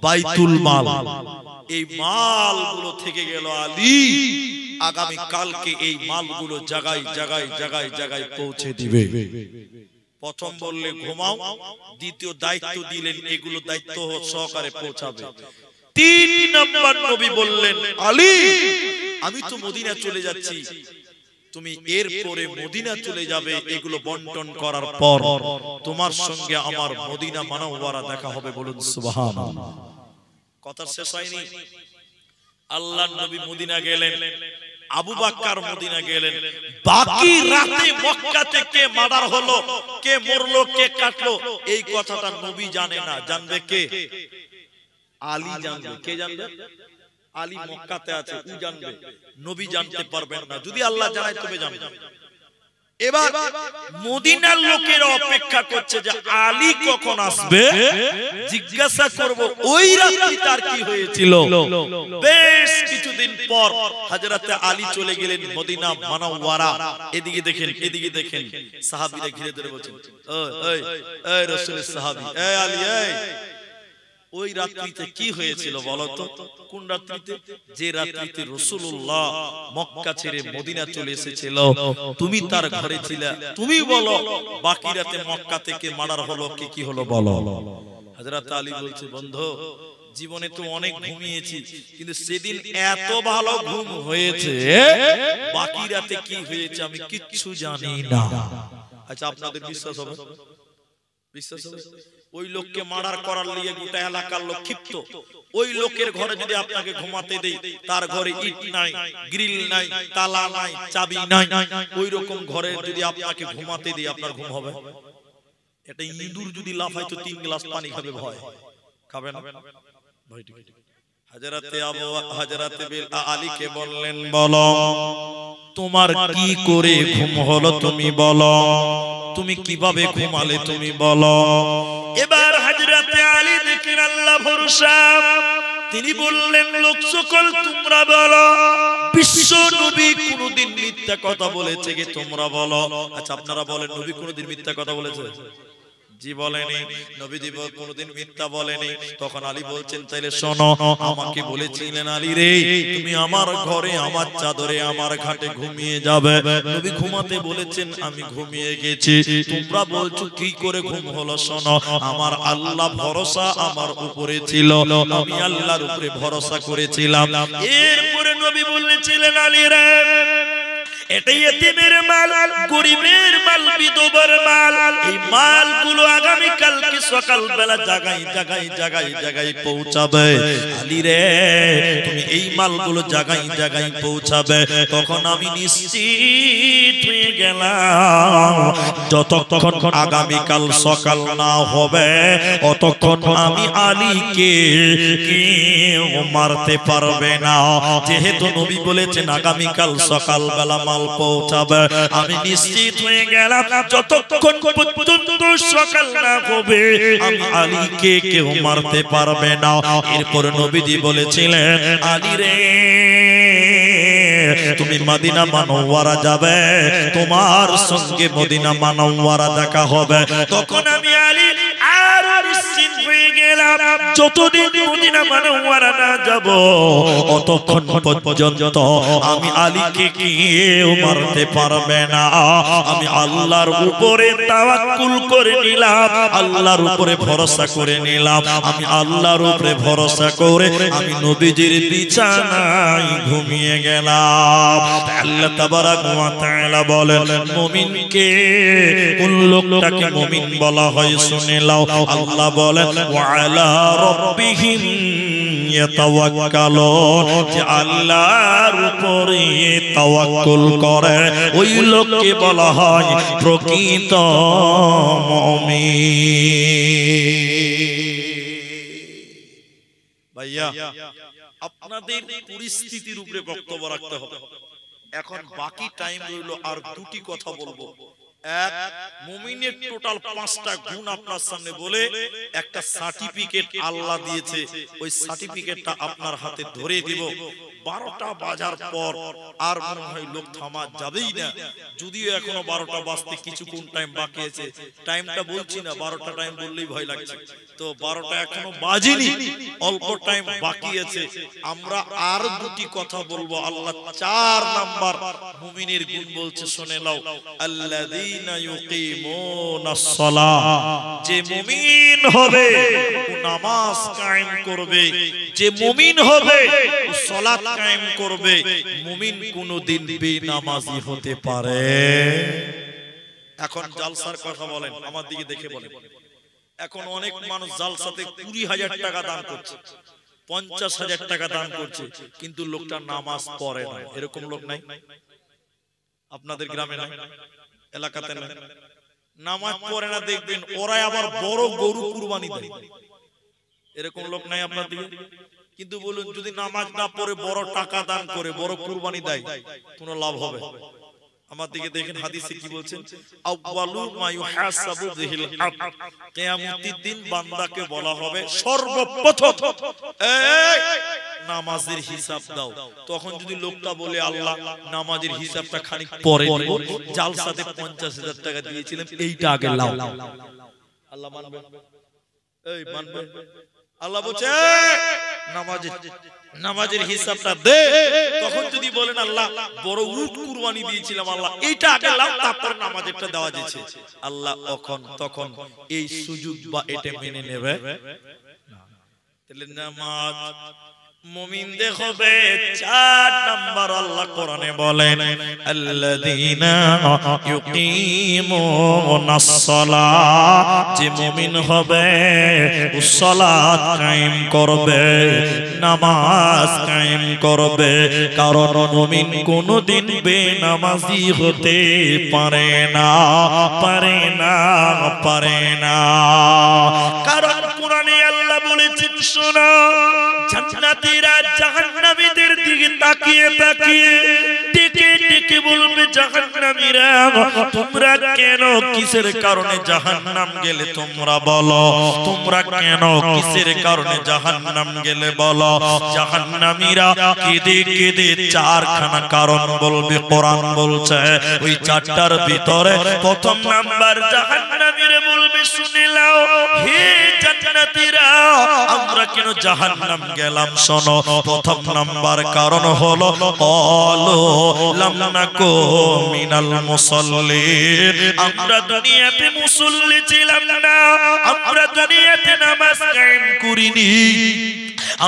বাইতুল মাল। এই মালগুলো থেকে গেল আলী, আগামী কালকে এই মালগুলো জায়গায় জায়গায় জায়গায় জায়গায় পৌঁছে দিবে। প্রথম বললে ঘুমাও, দ্বিতীয় দায়িত্ব দিলেন এগুলো দায়িত্ব সহকারে পৌঁছাবে। 3 নম্বর নবী বললেন, আলী আমি তো মদিনা চলে যাচ্ছি, তুমি এরপরে মদিনা চলে যাবে, এগুলো বন্টন করার পর তোমার সঙ্গে আমার মদিনা মুনাওয়ারা দেখা হবে। বলুন সুবহানাল্লাহ। কথা শেষ হয়নি। আল্লাহর নবী মদিনা গেলেন, আবু বকর মদিনা গেলেন, বাকি রাতে মক্কা থেকে মার্ডার হলো, কে মরলো কে কাটলো এই কথাটা নবী জানে না। জানবে কে? আলী জানবে। কে জানবে? আলী মক্কাতে আছে, ও জানবে, নবী জানতে পারবেন না। যদি আল্লাহ জানায় তবে জানবে। এবার মদিনার লোকেরা অপেক্ষা করছে যে আলী কখন আসবে, জিজ্ঞাসা করব ওই রাতে তার কি হয়েছিল। বেশ কিছুদিন পর হযরতে আলী চলে গেলেন মদিনা মুনাওয়ারা। এদিকে দেখেন, এদিকে দেখেন, সাহাবীরা ঘিরে ধরে বলছেন, এই এই রাসূলের সাহাবী, এই আলী, এই ওই রাত্রিতে কি হয়েছিল বলো তো? কোন রাত্রিতে? যে রাত্রিতে রাসূলুল্লাহ মক্কা ছেড়ে মদিনা চলে এসেছিল, তুমি তার ঘরে ছিলে, তুমি বলো বাকি রাতে মক্কা থেকে মার্ডার হলো, কি কি হলো বলো। হযরত আলী বলছে, বন্ধু জীবনে তো অনেক ঘুমিয়েছি, কিন্তু সেদিন এত ভালো ঘুম হয়েছে, বাকি রাতে কি হয়েছে আমি কিচ্ছু জানি না। আচ্ছা আপনাদের বিশ্বাস হবে? বিশ্বাস হবে? ওই লোককে মার্ডার করার লিগে গোটা এলাকার লোক ক্ষিপ্ত। ওই লোকের ঘরে যদি আপনাকে ঘুমাতে দেই, তার ঘরে ইট নাই, গ্রিল নাই, তালা নাই, চাবি নাই, ওই রকম ঘরে যদি আপনাকে ঘুমাতে দেই, আপনার ঘুম হবে? এটা ইঁদুর যদি লাফায় তো 3 গ্লাস পানি খাবে, ভয় খাবে না? হযরতে আলীকে বললেন, বলো তোমার কি করে ঘুম হলো, তুমি বলো, তুমি কিভাবে ঘুমালে তুমি বলো। এবার হযরতে আলী দেখেন আল্লাহ ভরসা, তিনি বললেন, লোক সকল তোমরা বলো, বিশ্ব নবী কোনদিন মিথ্যা কথা বলেছে কি? তোমরা বলো। আচ্ছা আপনারা বলেন, নবী কোনদিন মিথ্যা কথা বলেছে? জি বলেনি। নবীজি কোনদিন মিথ্যা বলেনি। তখন আলী বলছেন, তাইলে শোনো, আমাকে বলেছিলেন আলী রে, তুমি আমার ঘরে, আমার চাদরে, আমার ঘাটে ঘুমিয়ে যাবে। নবী ঘুমাতে বলেছেন, আমি ঘুমিয়ে গেছি। তোমরা বলছো কি করে ঘুম হলো? শোনো, আমার আল্লাহ ভরসা আমার উপরে ছিল, আমি আল্লাহর উপরে ভরসা করেছিলাম। এরপরে নবী বলেছিলেন, আলী রে, এটাই এতিমের মাল, গরিবের মাল, বিধবার মাল, এই মালগুলো আগামী কালকে সকালবেলা জায়গায় জায়গায় জায়গায় জায়গায় পৌঁছাবে। আলী রে, তুমি এই মালগুলো জায়গায় জায়গায় পৌঁছাবে। তখন আমি নিশ্চিত হয়ে গেলাম, যতক্ষণ আগামী কাল সকাল না হবে অতক্ষণ আমি আলীকে কেউ মারতে পারবে না। যেহেতু নবী বলেছেন আগামী কাল সকালবেলা মাল পৌঁছাবে, আমি নিশ্চিত হয়ে গেলাম যতক্ষণ পর্যন্ত সকাল না হবে আমি আলীকে কেউ মারতে পারবে না। এরপর নবীজি বলেছিলেন, আলী রে, তুমি মদিনা মুনাওয়ারা যাবে, তোমার সঙ্গে মদিনা মুনাওয়ারা দেখা হবে। তখন আমি আলী আর নিশ্চিত হয়ে গেলাম, যতদিন মদিনা মুনাওয়ারা না যাব অতক্ষণ পর্যন্ত আমি আলীকে কেউ মারতে পারবে না। আমি আল্লাহর উপরে তাওয়াক্কুল করে নিলাম, আল্লাহর উপরে ভরসা করে নিলাম। আমি আল্লাহর উপরে ভরসা করে আমি নবীজির বিছানায় ঘুমিয়ে গেলাম। আল্লাহ তাবারাক ওয়া তাআলা বলেন, মুমিনকে, কোন লোকটাকে মুমিন বলা হয় শুনে নাও। আল্লাহ বলেন, ওয়া আলা রাব্বিহিম ইয়াতাওয়াক্কালুন, যে আল্লাহর উপরে তাওয়াক্কুল করে ওই লোককে বলা হয় প্রকৃত মুমিন। ভাইয়া, আপনাদের পরিস্থিতির উপরে বক্তব্য রাখতে হবে। এখন বাকি টাইম রইল আর দুটি কথা বলবো। এক, মুমিনের টোটাল 5টা গুণ আপনার সামনে বলে একটা সার্টিফিকেট আল্লাহ দিয়েছে, ওই সার্টিফিকেটটা আপনার হাতে ধরে দিব। 12টা বাজার পর আর মনে হয় লোক থামা যাবেই না, যদিও এখনো 12টা বাজতে কিছুক্ষণ টাইম বাকি আছে। টাইমটা বলছি না, 12টা টাইম বললেই ভয় লাগছে, তো 12টা এখনো বাজেনি, অল্প টাইম বাকি আছে। আমরা আর দুটি কথা বলবো। আল্লাহ 4 নাম্বার মুমিনের গুণ বলছে, শুনে নাও। আল্লাযীনা ইউকিমুনাস সালাহ, যে মুমিন হবে ও নামাজ কায়েম করবে, যে মুমিন হবে ও সালাত কায়েম করবে। মুমিন কোনদিন বেনামাজি হতে পারে? এখন জালসার কথা বলেন, আমার দিকে দেখে বলেন। এখন অনেক মানুষ জালসাতে 20,000 টাকা দান করছে, 50,000 টাকা দান করছে, কিন্তু লোকটা নামাজ পড়ে না। এরকম লোক নাই আপনাদের গ্রামে? না এলাকাতে না? নামাজ পড়ে না, দেখবেন ওরাই আবার বড় গরু কুরবানি দেয়। এরকম লোক নাই আপনাদের? কিন্তু বলুন, যদি নামাজ না পড়ে বড় টাকা দান করে, বড় কুরবানি দেয়, কোনো লাভ হবে? আমার দিকে দেখেন হাদিসে কি বলছেন, আউয়ালু মা ইউহাসাবু বিহিল আবদ, কিয়ামতের দিন বান্দাকে বলা হবে সর্বপ্রথম এই নামাজের হিসাব দাও। তখন যদি লোকটা বলে, আল্লাহ নামাজের হিসাবটা খানিক পরে দিব, জালসাতে 50,000 টাকা দিয়েছিলাম, এইটা আগে লাও, আল্লাহ মানবে? এই মানবে? আল্লাহ বলছে নামাজের হিসাবটা দে। তখন যদি বলেন, আল্লাহ বড় উট কুরবানি দিয়েছিলাম, আল্লাহ এইটা আগে লাও, তারপর নামাজেরটা দেওয়া যেছে, আল্লাহ তখন এই সুযোগ বা এটা মেনে নেবে না। তাহলে নামাজ মুমিনদের হবে 4 নাম্বার। আল্লাহ কোরআনে বলেন, আল্লাযীনা ইউকিমুনাস সালাহ, যে মুমিন হবে ও সালাত কায়েম করবে, নামাজ কায়েম করবে। কারণ মুমিন কোনদিন বেনামাজি হতে পারে না, পারে না, পারে না। কারণ কোরআনে আল্লাহ বলেছেন, শোনো, জান্নাতীরা জাহান্নামীদের দিকে তাকিয়ে তাকিয়ে ডেকে ডেকে বলবে, জাহান্নামীরা তোমরা কেন কিসের কারণে জাহান্নাম গেলে তোমরা বলো, তোমরা কেন কিসের কারণে জাহান্নাম গেলে বলো। জাহান্নামীরা কেঁদে কেঁদে 4খানা কারণ বলবে। কোরআন বলছে ওই 4টার ভিতরে প্রথম নাম্বার জাহান্নামীরা বলবে, শুনে নাও হে জান্নাতীরা, আমরা কেন জাহান্নাম গেলাম শোনো। প্রথম নাম্বার কারণ হলো, ক্বালু লাম নাকু মিনাল মুসাল্লিন, আমরা দুনিয়াতে মুসল্লি ছিলাম না, আমরা দুনিয়াতে নামাজ কায়েম করিনি,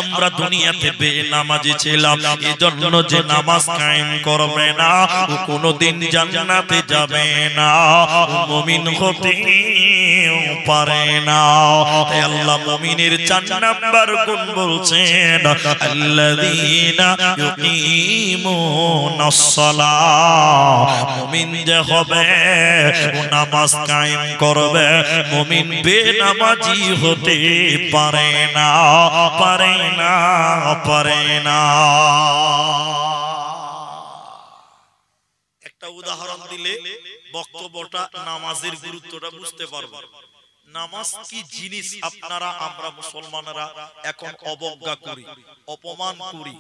আমরা দুনিয়াতে বেনামাজি ছিলাম। এজন্য যে নামাজ কায়েম করবে না, ও কোনোদিন জান্নাতে যাবে না, মুমিন হতে পারে না। তাই আল্লাহ মুমিনের 4 নাম্বার গুণ বলছেন, আল্লাযীনা ইউকিমুনাস সালাহ, মুমিন যে হবে ও নামাজ কায়েম করবে, মুমিন বেনামাজি হতে পারে না, পারে না, পারে না। একটা উদাহরণ দিলে বক্তব্যটা, নামাজের গুরুত্বটা বুঝতে পারবেন। নামাজ কি জিনিস আপনারা আমরা মুসলমানরা এখন অবজ্ঞা করি, অপমান করি,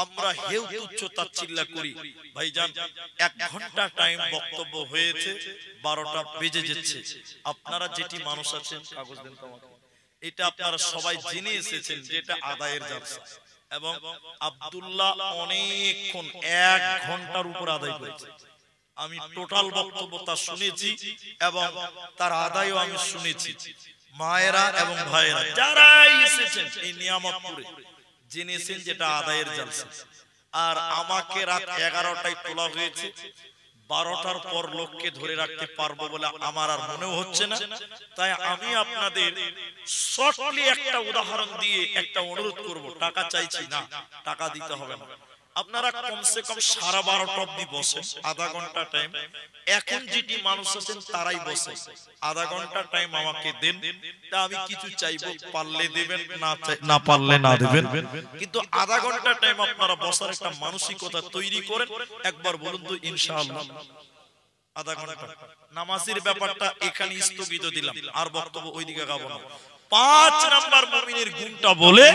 আমরা হেউ তুচ্ছ তাচ্ছিল্য করি। ভাইজান 1 ঘন্টা টাইম বক্তব্য হয়েছে, 12টা বেজে যাচ্ছে। আপনারা যেটি মানুষ আছেন, কাগজ দেন আমাকে, এটা আপনারা সবাই জেনে এসেছেন যে এটা আদায়ের জালসা, এবং আব্দুল্লাহ অনেকক্ষণ 1 ঘন্টার উপর আদায় করেছে। আমি টোটাল বক্তব্য তার শুনেছি এবং তার আদায়ও আমি শুনেছি। মায়েরা এবং ভাইয়েরা যারাই এসেছেন এই নিয়ামতপুরে জেনেছেন যেটা আদায়ের জালসা। আর আমাকে রাত 11টায় তোলা হয়েছে, 12টার পর লোককে ধরে রাখতে পারবো বলে আমার আর মনেও হচ্ছে না। তাই আমি আপনাদের শর্টলি একটা উদাহরণ দিয়ে একটা অনুরোধ করব। টাকা চাইছি না, টাকা দিতে হবে না, আপনারা কমসে কম 12:30 অবধি বসেন, আধা ঘন্টা টাইম। এখন যেটি মানুষ আছেন তারাই বসে, আধা ঘন্টা টাইম আমাকে দেন, তা আমি কিছু চাইবো, পারলে দেবেন, না পারলে না দেবেন, কিন্তু আধা ঘন্টা টাইম আপনারা বসার একটা মানসিকতা তৈরি করেন। একবার বলুন তো ইনশাআল্লাহ। আধা ঘন্টা নামাজের ব্যাপারটা এখানে স্থগিত দিলাম, আর বক্তব্য ওইদিকে গাবো না। 5 নাম্বার মুমিনের গুণটা বলে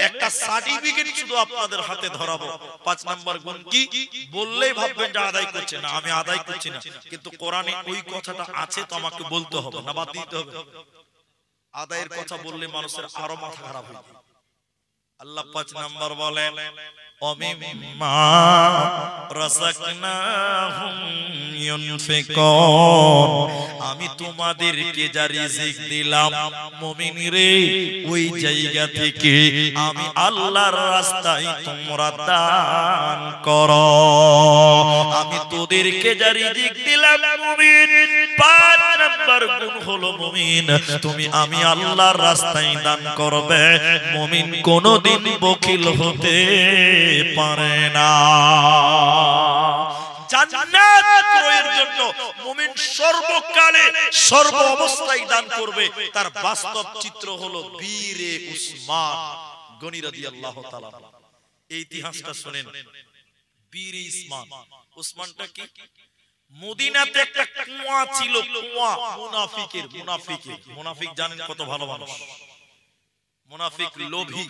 একটা সার্টিফিকেট শুধু আপনাদের হাতে ধরাবো। 5 নাম্বার গুণ কি বললেই ভাববেন যে আদায় করছে না, আমি আদায় করছি না, কিন্তু কোরআনে ওই কথাটা আছে তো আমাকে বলতে হবে, না বাদ দিতে হবে? আদায়ের কথা বললে মানুষের আরো মাথা খারাপ হয়ে যায়। আল্লাহ 5 নাম্বার বলেন, অমিম্মা রাযাকনাহুম ইউনফিকুন, আমি তোমাদেরকে যা রিজিক দিলাম মুমিন রে, ওই জায়গা থেকে আমি আল্লাহর রাস্তায় তোমরা দান করো। আমি তোদেরকে যা রিজিক দিলাম মুমিন, 5 নাম্বার গুণ হলো মুমিন, তুমি আমি আল্লাহর রাস্তায় দান করবে। মুমিন কোনদিন বখিল হতে পারে না। জান্নাত ক্রয়ের জন্য মুমিন সর্বকালে সর্ব অবস্থায় দান করবে। তার বাস্তব চিত্র হলো বীরে উসমান গনি রাদিয়াল্লাহু তাআলা। এই ইতিহাসটা শুনেন। বীরে উসমানটা কি? মদিনাতে একটা কুয়া ছিল, কুয়া মুনাফিক জানেন কত ভালো মানুষ, মুনাফিক লোভী।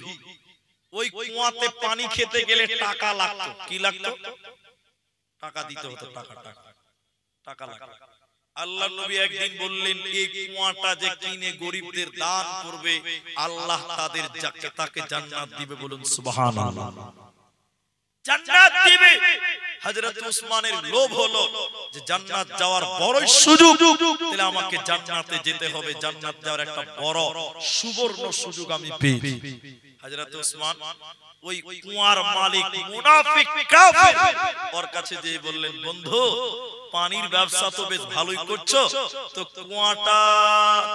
ওই কুয়াতে পানি খেতে গেলে টাকা লাগতো। কি লাগতো? টাকা দিতে হতো। টাকা লাগতো। আল্লাহ নবী একদিন বললেন, এই কুয়াটা যে কিনে গরিবদের দান করবে, আল্লাহ তাকে জান্নাত দিবে। বলুন সুবহানাল্লাহ। জান্নাত দিবে। হযরত উসমানের লোভ হলো যে জান্নাত যাওয়ার বড় সুযোগ, তাহলে আমাকে জান্নাতে যেতে হবে। জান্নাত যাওয়ার একটা বড় সুবর্ণ সুযোগ আমি পেয়েছি। হযরত উসমান ওই কুয়ার মালিক মুনাফিক কাফের ওর কাছে যেয়ে বললেন, বন্ধু পানির ব্যবসা তো বেশ ভালোই করছো, তো কুয়াটা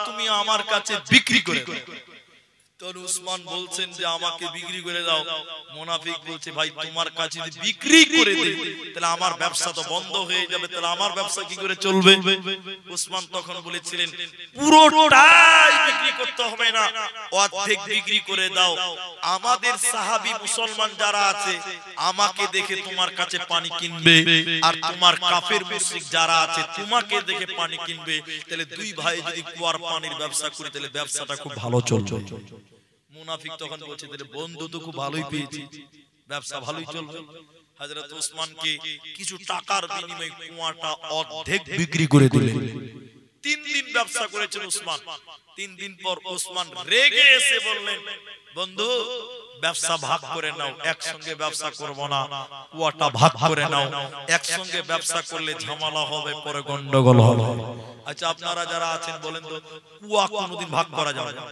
তুমি আমার কাছে বিক্রি করে দাও। তখন উসমান বলছেন যে আমাকে বিক্রি করে দাও। মুনাফিক বলছে, ভাই তোমার কাছে যদি বিক্রি করে দেই তাহলে আমার ব্যবসা তো বন্ধ হয়ে যাবে, তাহলে আমার ব্যবসা কি করে চলবে? উসমান তখন বলেছিলেন, পুরোটাই বিক্রি করতে হবে না, অর্ধেক বিক্রি করে দাও। আমাদের সাহাবী মুসলমান যারা আছে আমাকে দেখে তোমার কাছে পানি কিনবে, আর তোমার কাফের মুশরিক যারা আছে তোমাকে দেখে পানি কিনবে। তাহলে দুই ভাই যদি কুয়ার পানির ব্যবসা করি তাহলে ব্যবসাটা খুব ভালো চলবে। মুনাফিক তখন বলছে, তাহলে বন্ধু তো খুব ভালোই পেয়েছি, ব্যবসা ভালোই চলবে। হযরত ওসমানকে কিছু টাকার বিনিময়ে কুয়াটা অর্ধেক বিক্রি করে দিলেন। 3 দিন ব্যবসা করেছেন ওসমান। 3 দিন পর ওসমান রেগে এসে বললেন, বন্ধু ব্যবসা ভাগ করে নাও, একসঙ্গে ব্যবসা করব না, কুয়াটা ভাগ করে নাও। একসঙ্গে ব্যবসা করলে ঝামেলা হবে, পরে গন্ডগোল হবে। আচ্ছা আপনারা যারা আছেন বলেন তো, কুয়া কোনোদিন ভাগ করা যাবে না?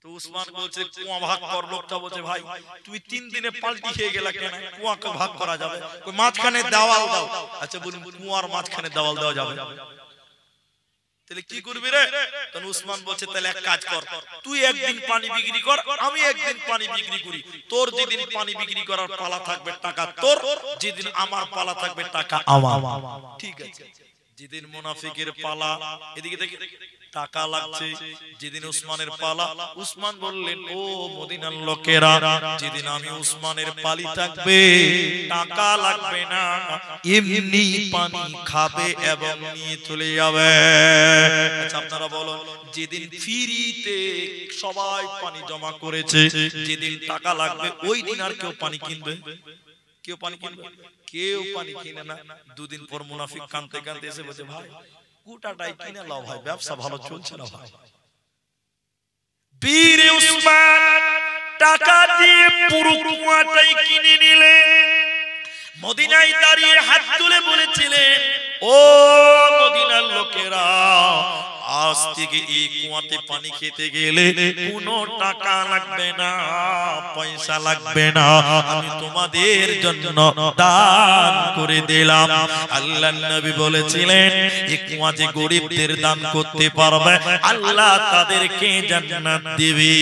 তো উসমান বলছে কুয়া ভাগ কর। লোকটা বলছে, ভাই তুমি 3 দিনে পাল্টি খেয়ে গেলা কেন? কুয়াকে ভাগ করা যাবে? কই মাঝখানে দেওয়াল দাও। আচ্ছা বলুন, কুয়ার মাঝখানে দেওয়াল দেওয়া যাবে? তাহলে কি করবি রে? তখন উসমান বলছে, তাহলে এক কাজ কর, তুই একদিন পানি বিক্রি কর, আমি একদিন পানি বিক্রি করি। তোর যেদিন পানি বিক্রি করার পালা থাকবে টাকা তোর, যেদিন আমার পালা থাকবে টাকা আমার। ঠিক আছে। যেদিন মুনাফিকের পালা, এদিকে দেখে টাকা লাগছে, যেদিন উসমানের পালা, উসমান বললেন, ও মদিনার লোকেরা, যেদিন আমি উসমানের পালি থাকবে টাকা লাগবে না, এমনি পানি খাবে এবং নিয়ে চলে যাবে। আচ্ছা আপনারা বলো, যেদিন ফ্রিতে সবাই পানি জমা করেছে, যেদিন টাকা লাগবে ওই দিন আর কেউ পানি কিনবে? কেউ পানি কিনবে? কেউ পানি কিনে না। 2 দিন পর মুনাফিক কাঁদতে কাঁদতে এসে বলছে, ভাই কুটাটাই কিনে লাও, ভাই ব্যবসা ভালো চলছে না। ভাই বীর উসমান টাকা দিয়ে পুরো কুয়াটাই কিনে নিলেন। মদিনায় দাঁড়িয়ে হাত তুলে বলেছিলেন, ও মদিনার লোকেরা, আজ থেকে এই কুয়াতে পানি খেতে গেলে কোনো টাকা লাগবে না, পয়সা লাগবে না, আমি তোমাদের জন্য দান করে দিলাম। আল্লাহর নবী বলেছিলেন, এই কুয়া যে গরিবদের দান করতে পারবে আল্লাহ তাদেরকে জান্নাত দিবে।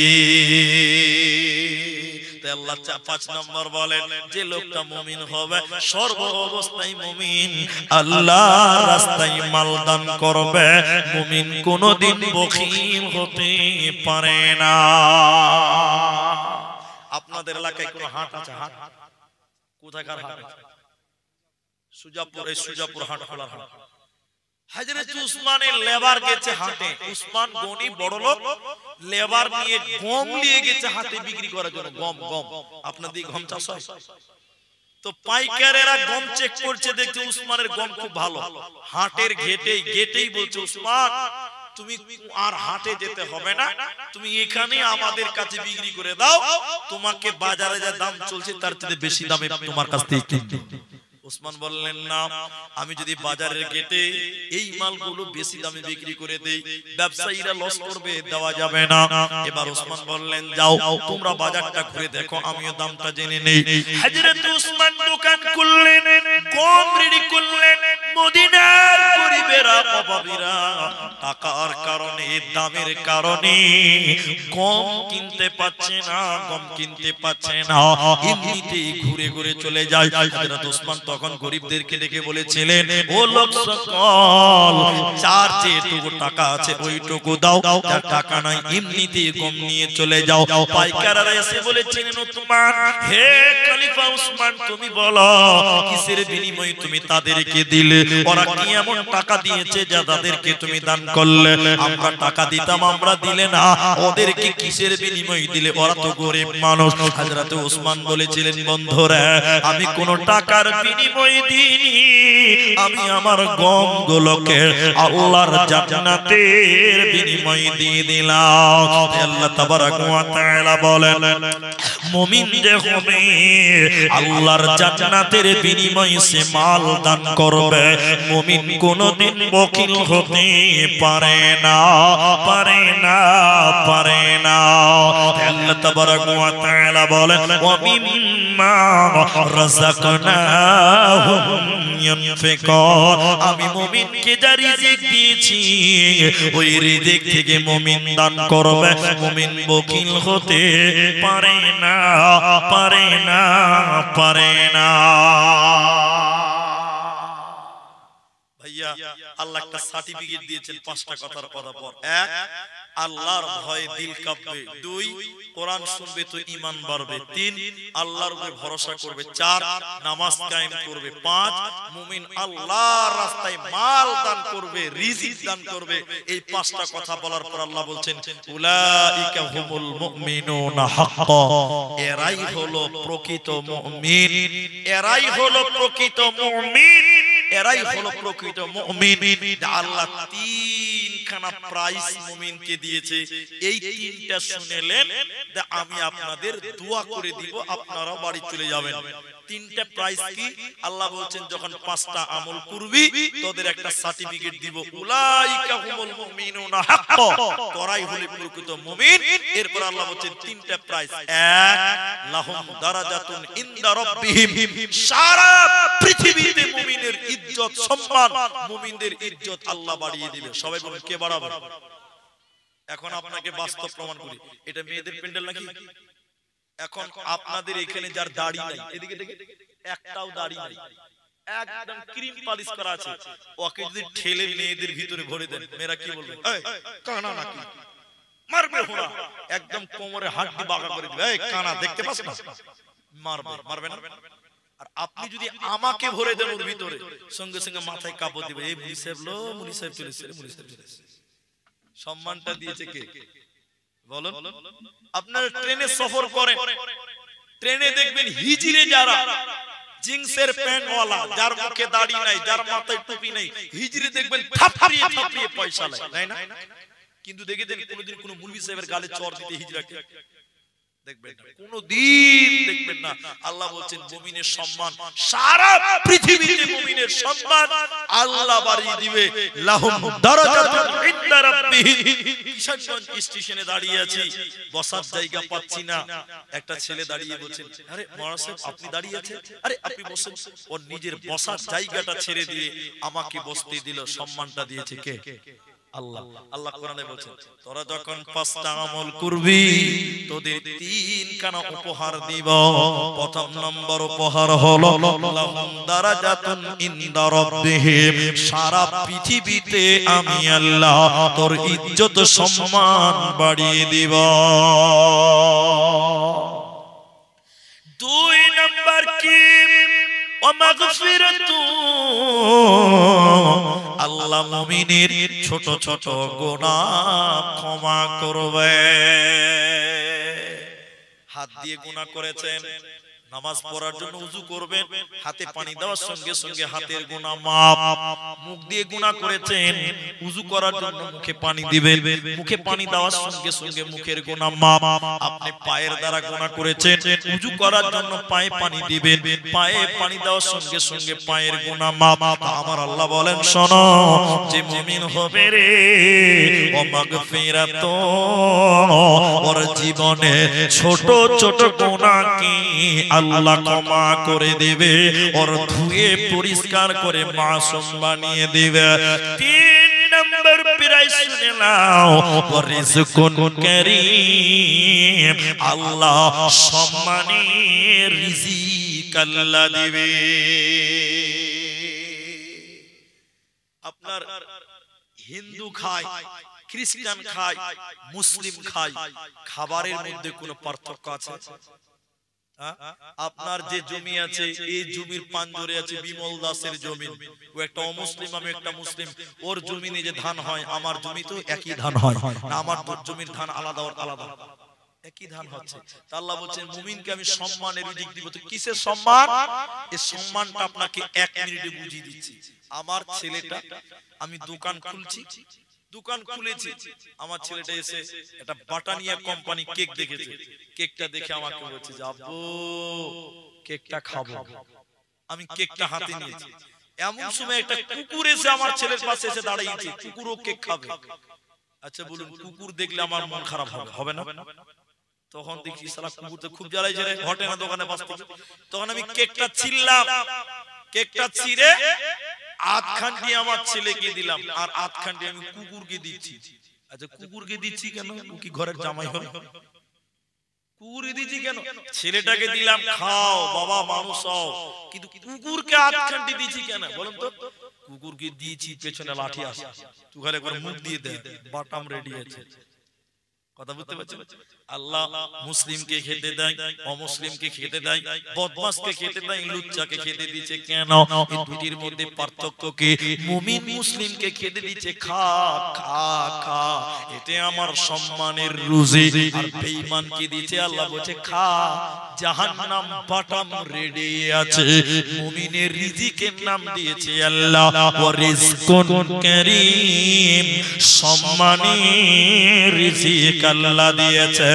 আল্লাহ 5 নম্বর বলেন, যে লোকটা মুমিন হবে সর্ব অবস্থায় মুমিন, আল্লাহর রাস্তায় মাল দান করবে, মুমিন কোনদিন বখিল হতে পারে না। আপনাদের এলাকায় কোন হাট আছে? হাট কোথাকার হাট? সুজাপুর হাট খোলার হাট। হযরত উসমানের লেবার গেছে হাটে। উসমান গনি বড় লোক, লেবার নিয়ে গম নিয়ে গেছে হাটে বিক্রি করার জন্য। গম আপনাদের গম চাষ হয় তো, পাইকারেরা গম চেক করছে, দেখছে উসমানের গম খুব ভালো। হাটের গেটেই বলছে, উসমান তুমি আর হাটে যেতে হবে না, তুমি এখানে আমাদের কাছে বিক্রি করে দাও, তোমাকে বাজারে যা দাম চলছে তার চেয়ে বেশি দামে তোমার কাছ থেকে কিনবো। উসমান বললেন, না, আমি যদি বাজারের গেটে এই মালগুলো বেশি দামে বিক্রি করে দেই ব্যবসায়ীরা লস করবে, দেওয়া যাবে না। এবার উসমান বললেন, যাও তোমরা বাজারটা ঘুরে দেখো, আমিও দামটা জেনে নেই। হযরত উসমান দোকান খুললেন, গম রেডি করলেন, মদিনার গরিবেরা অভাবীরা টাকার কারণে দামের কারণে গম কিনতে পাচ্ছে না, গম কিনতে পাচ্ছে না, এমনিতেই ঘুরে ঘুরে চলে যায়। হযরত ওসমান তখন গরিবদেরকে ডেকে বলেছিলেন, ও লোক সকল, যার যেটুকু টাকা আছে ওইটুকু দাও, যার টাকা নাই এমনিতেই গম নিয়ে চলে যাও। পাইকাররা এসে বলেছিলেন, ওসমান, হে খলিফা ওসমান, তুমি বলো কিসের বিনিময়ে তুমি তাদেরকে দিলে? ওরা কি এমন টাকা দিয়েছে যা তাদেরকে তুমি দান করলে? আমরা টাকা দিতাম, আমরা দিলে না, ওদেরকে কিসের বিনিময়ে দিলে? ওরা তো গরিব মানুষ। হযরত ওসমান বলেছিলেন, বন্ধুরা, আমি কোন টাকার বিনিময়ে দিইনি, আমি আমার গমগুলোকে আল্লাহর জান্নাতের বিনিময়ে দিয়ে দিলাম। আল্লাহ তাবারক ওয়া তাআলা বলেন, মুমিন যে হবে আল্লাহর জান্নাতের বিনিময়ে সে মাল দান করবে, মুমিন কোনদিন বখিল হতে পারে না, পারে না, পারে না। আল্লাহ তাবারক ওয়া তাআলা বলেন, ওয়া মিম্মা রাযাকনাহুম ইউনফিকুন, আমি মুমিনকে যা রিজিক দিয়েছি ওই রিজিক থেকে মুমিন দান করবে, মুমিন বখিল হতে পারে না, পারে না, পারে না। ভাইয়া, আল্লাহ একটা সার্টিফিকেট দিয়েছেন 5টা কথার পর। 1, আল্লাহর ভয়ে দিল কাঁপবে। 2, কোরআন শুনবে তো ঈমান বাড়বে। 3, আল্লাহর উপরে ভরসা করবে। 4, নামাজ কায়েম করবে। 5, মুমিন আল্লাহর রাস্তায় মাল দান করবে, রিজিক দান করবে। এই 5টা কথা বলার পর আল্লাহ বলছেন, উলাইকা হুমুল মুমিনুনা হাক্কা, এরাই হলো প্রকৃত মুমিন, এরাই হলো প্রকৃত মুমিন, এরাই হলো প্রকৃত মুমিন। আল্লাহ 3খানা প্রাইজ মুমিনকে দিয়েছে। এই 3টা শুনেলেন, আমি আপনাদের দোয়া করে দিব, আপনারা বাড়ি চলে যাবেন। 3টা প্রাইজ কি? আল্লাহ বলছেন, যখন 5টা আমল করবি তোদের একটা সার্টিফিকেট দিব, উলাইকা হুমুল মুমিনুনা হাক্কা, তোরাই হলি প্রকৃত মুমিন। এরপর আল্লাহ বলছেন 3টা প্রাইজ। 1, লাহুম দারাজাতুন ইনদা রাব্বিহিম, সারা পৃথিবীতে মুমিনের ইজ্জত সম্মান, মুমিনদের ইজ্জত আল্লাহ বাড়িয়ে দিবে। সবাই বলুন, কে বাড়াবে? এখন আপনাকে বাস্তব প্রমাণ করি, এটা মেয়েদের প্যান্ডেল নাকি? এখন আপনাদের এখানে যার দাড়ি নাই, এদিকে দেখে, একটাও দাড়ি নাই, একদম ক্রিম পালিশ করা আছে, ওকে যদি ঠেলে মেয়েদের ভিতরে ভরে দেন, মেয়েরা কি বলবে? এই কানা নাকি? মারবে হোরা, একদম কোমরে হাড্ডি বাঁকা করে দিবে। এই কানা দেখতে পাস না? মারবে, মারবে না? আর আপনি যদি আমাকে ভরে দেন ওর ভিতরে, সঙ্গে সঙ্গে মাথায় কাপড় দিবে, এই মুনি সাহেব লো, মুনি সাহেব চলেছে, মুনি সাহেব চলেছে। সম্মানটা দিয়েছে কে? বলুন। আপনারা ট্রেনে সফর করেন, ট্রেনে দেখবেন হিজড়ে যারা, জিন্সের প্যান্ট ওয়ালা, যার মুখে দাড়ি নাই, যার মাথায় টুপি নাই, হিজড়ে দেখবেন থাপড়িয়ে থাপড়িয়ে পয়সা লাগে, তাই না? কিন্তু দেখেছেন কোনদিন কোন মুলবি সাহেবের গালে চড় দিতে হিজড়াকে দেখবেন না, কোনদিন দেখবেন না। আল্লাহ বলছেন মুমিনের সম্মান, সারা পৃথিবীতে মুমিনের সম্মান আল্লাহ বাড়িয়ে দিবে। লাহুম দারাজাতুন ইনদা রাব্বিহিম। কিশোরগঞ্জ স্টেশনে দাঁড়িয়ে আছি, বসার জায়গা পাচ্ছি না। একটা ছেলে দাঁড়িয়ে বলছেন, আরে মহারাজ সাহেব আপনি দাঁড়িয়ে আছেন, আরে আপনি বসেন। ওর নিজের বসার জায়গাটা ছেড়ে দিয়ে আমাকে বসতে দিল। সম্মানটা দিয়েছে কে? আল্লাহ। আল্লাহ কোরআনে বলছেন, তোরা যখন 5টা আমল করবি তোদের 3খানা উপহার দিব। প্রথম নম্বর উপহার হলো লাহুম দারাজাতুন ইনদা রাব্বিহিম, সারা পৃথিবীতে আমি আল্লাহ তোর ইজ্জত সম্মান বাড়িয়ে দিব। 2 নম্বর কি? আল্লাহ মুমিনের ছোট ছোট গুনাহ ক্ষমা করবে। হাত দিয়ে গুনাহ করেছেন, নামাজ পড়ার জন্য উযু করবেন, হাতে পানি দেওয়ার সঙ্গে সঙ্গে হাতের গুনাহ মাফ। মুখ দিয়ে গুনাহ করেছেন, উযু করার জন্য মুখে পানি দিবেন, মুখে পানি দেওয়ার সঙ্গে সঙ্গে মুখের গুনাহ মাফ। আপনি পায়ের দ্বারা গুনাহ করেছেন, উযু করার জন্য পায়ে পানি দিবেন, পায়ে পানি দেওয়ার সঙ্গে সঙ্গে পায়ের গুনাহ মাফ। আমার আল্লাহ বলেন, শোনো, যে মুমিন হবে রে ও মাগফিরাতুন, ওর জীবনে ছোট ছোট গুনাহ কি আল্লাহ ক্ষমা করে দেবে, ওর ধুয়ে পরিষ্কার করে মাসুম বানিয়ে দেবে। 3 নম্বর প্রাইস শুনে নাও, রিজকুন কারীম, আল্লাহ সম্মানের রিজিক আল্লাহ দেবে। আপনার হিন্দু খায়, খ্রিস্টান খায়, মুসলিম খায়, খাবারের মধ্যে কোনো পার্থক্য আছে? আপনার যে জমি আছে, এই জমির পাঞ্জরে আছে বিমল দাসের জমি, ও একটা অমুসলিম, আমি একটা মুসলিম, ওর জমিনে যে ধান হয় আমার জমি তো একই ধান হয় না? আমার জমির ধান আলাদা ওর আলাদা, একই ধান হচ্ছে। আল্লাহ বলছেন মুমিনকে আমি সম্মানের রিজিক দিব। তো কিসের সম্মান? এই সম্মানটা আপনাকে 1 মিনিটে বুঝিয়ে দিচ্ছি। আমার ছেলেটা, আমি দোকান খুলছি, দোকান খুলেছি, আমার ছেলেটা এসে একটা বাটানিয়া কোম্পানি কেক দেখেছে, কেকটা দেখে আমাকে বলছে যে আব্বু কেকটা খাবো। আমি কেকটা হাতে নিয়েছি, এমন সময় একটা কুকুর এসে আমার ছেলের পাশে এসে দাঁড়িয়েছে, কুকুরও কেক খাবে। আচ্ছা বলুন, কুকুর দেখলে আমার মন খারাপ হবে, হবে না? তখন দেখি শালা কুকুর তো খুব জ্বালাইছে রে, ঘটে না দোকানে বসতে। তখন আমি কেকটা ছিললাম, কেকটা ছিঁড়ে আধখানটি আমার ছেলেকে দিলাম, আর আধখানটি আমি কুকুরকে দিচ্ছি। আচ্ছা কুকুরকে দিচ্ছি কেন? ও কি ঘরের জামাই হবে? কুকুরকে দিচ্ছি কেন? ছেলেটাকে দিলাম, খাও বাবা, মানুষ হও, কিন্তু কুকুরকে আধখানটি দিচ্ছি কেন বলুন তো? কুকুরকে দিয়েছি, পেছনে লাঠি আসে, তুই খালি করে মুখ দিয়ে দে, বাটাম রেডি আছে। কথা বুঝতে পারছেন? আল্লাহ মুসলিমকে খেতে দেয়, অমুসলিমকে খেতে দেয়, বদমাশকে খেতে দেয়, লুচ্চাকে খেতে দিচ্ছে কেন? এই দুটির মধ্যে পার্থক্য কি? মুমিন মুসলিমকে খেতে দিচ্ছে খা খা খা, এটা আমার সম্মানের রুজি। আর বেঈমানকে দিচ্ছে আল্লাহ বলছে খা, জাহান্নাম বাটাম রেডি আছে। মুমিনের রিজিকের নাম দিয়েছে আল্লাহ ওয়া রিজকুন কারীম, সম্মানের রিজিক আল্লাহ দিয়েছে।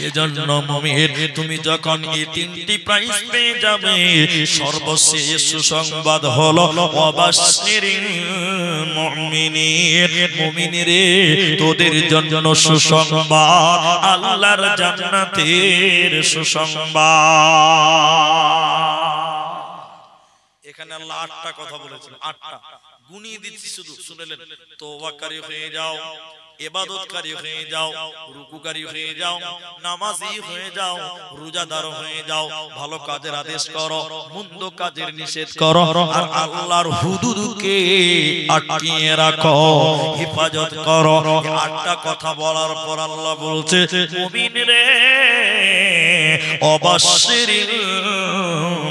এজন্য মুমিন, তুমি যখন এই 3টি প্রাইজ পেয়ে যাবে, সর্বশেষ সুসংবাদ হলো ওয়াবাশশিরিল মুমিনিন, মুমিনরে তোদের জন্য সুসংবাদ, আল্লাহর জান্নাতের সুসংবাদ। এখানে আল্লাহ 8টা কথা বলেছেন, 8টা গুনিয়ে দিচ্ছি, শুধু শুনলেন। তওবাকারী হয়ে যাও, ইবাদতকারী হয়ে যাও, রুকুকারী হয়ে যাও, নামাজি হয়ে যাও, রোজাদার হয়ে যাও, ভালো কাজের আদেশ করো, মন্দ কাজের নিষেধ করো, আর আল্লাহর হুদুদকে আটকিয়ে রাখো, হেফাজত করো। 8টা কথা বলার পর আল্লাহ বলছে মুমিন রে, অবাশশিরিল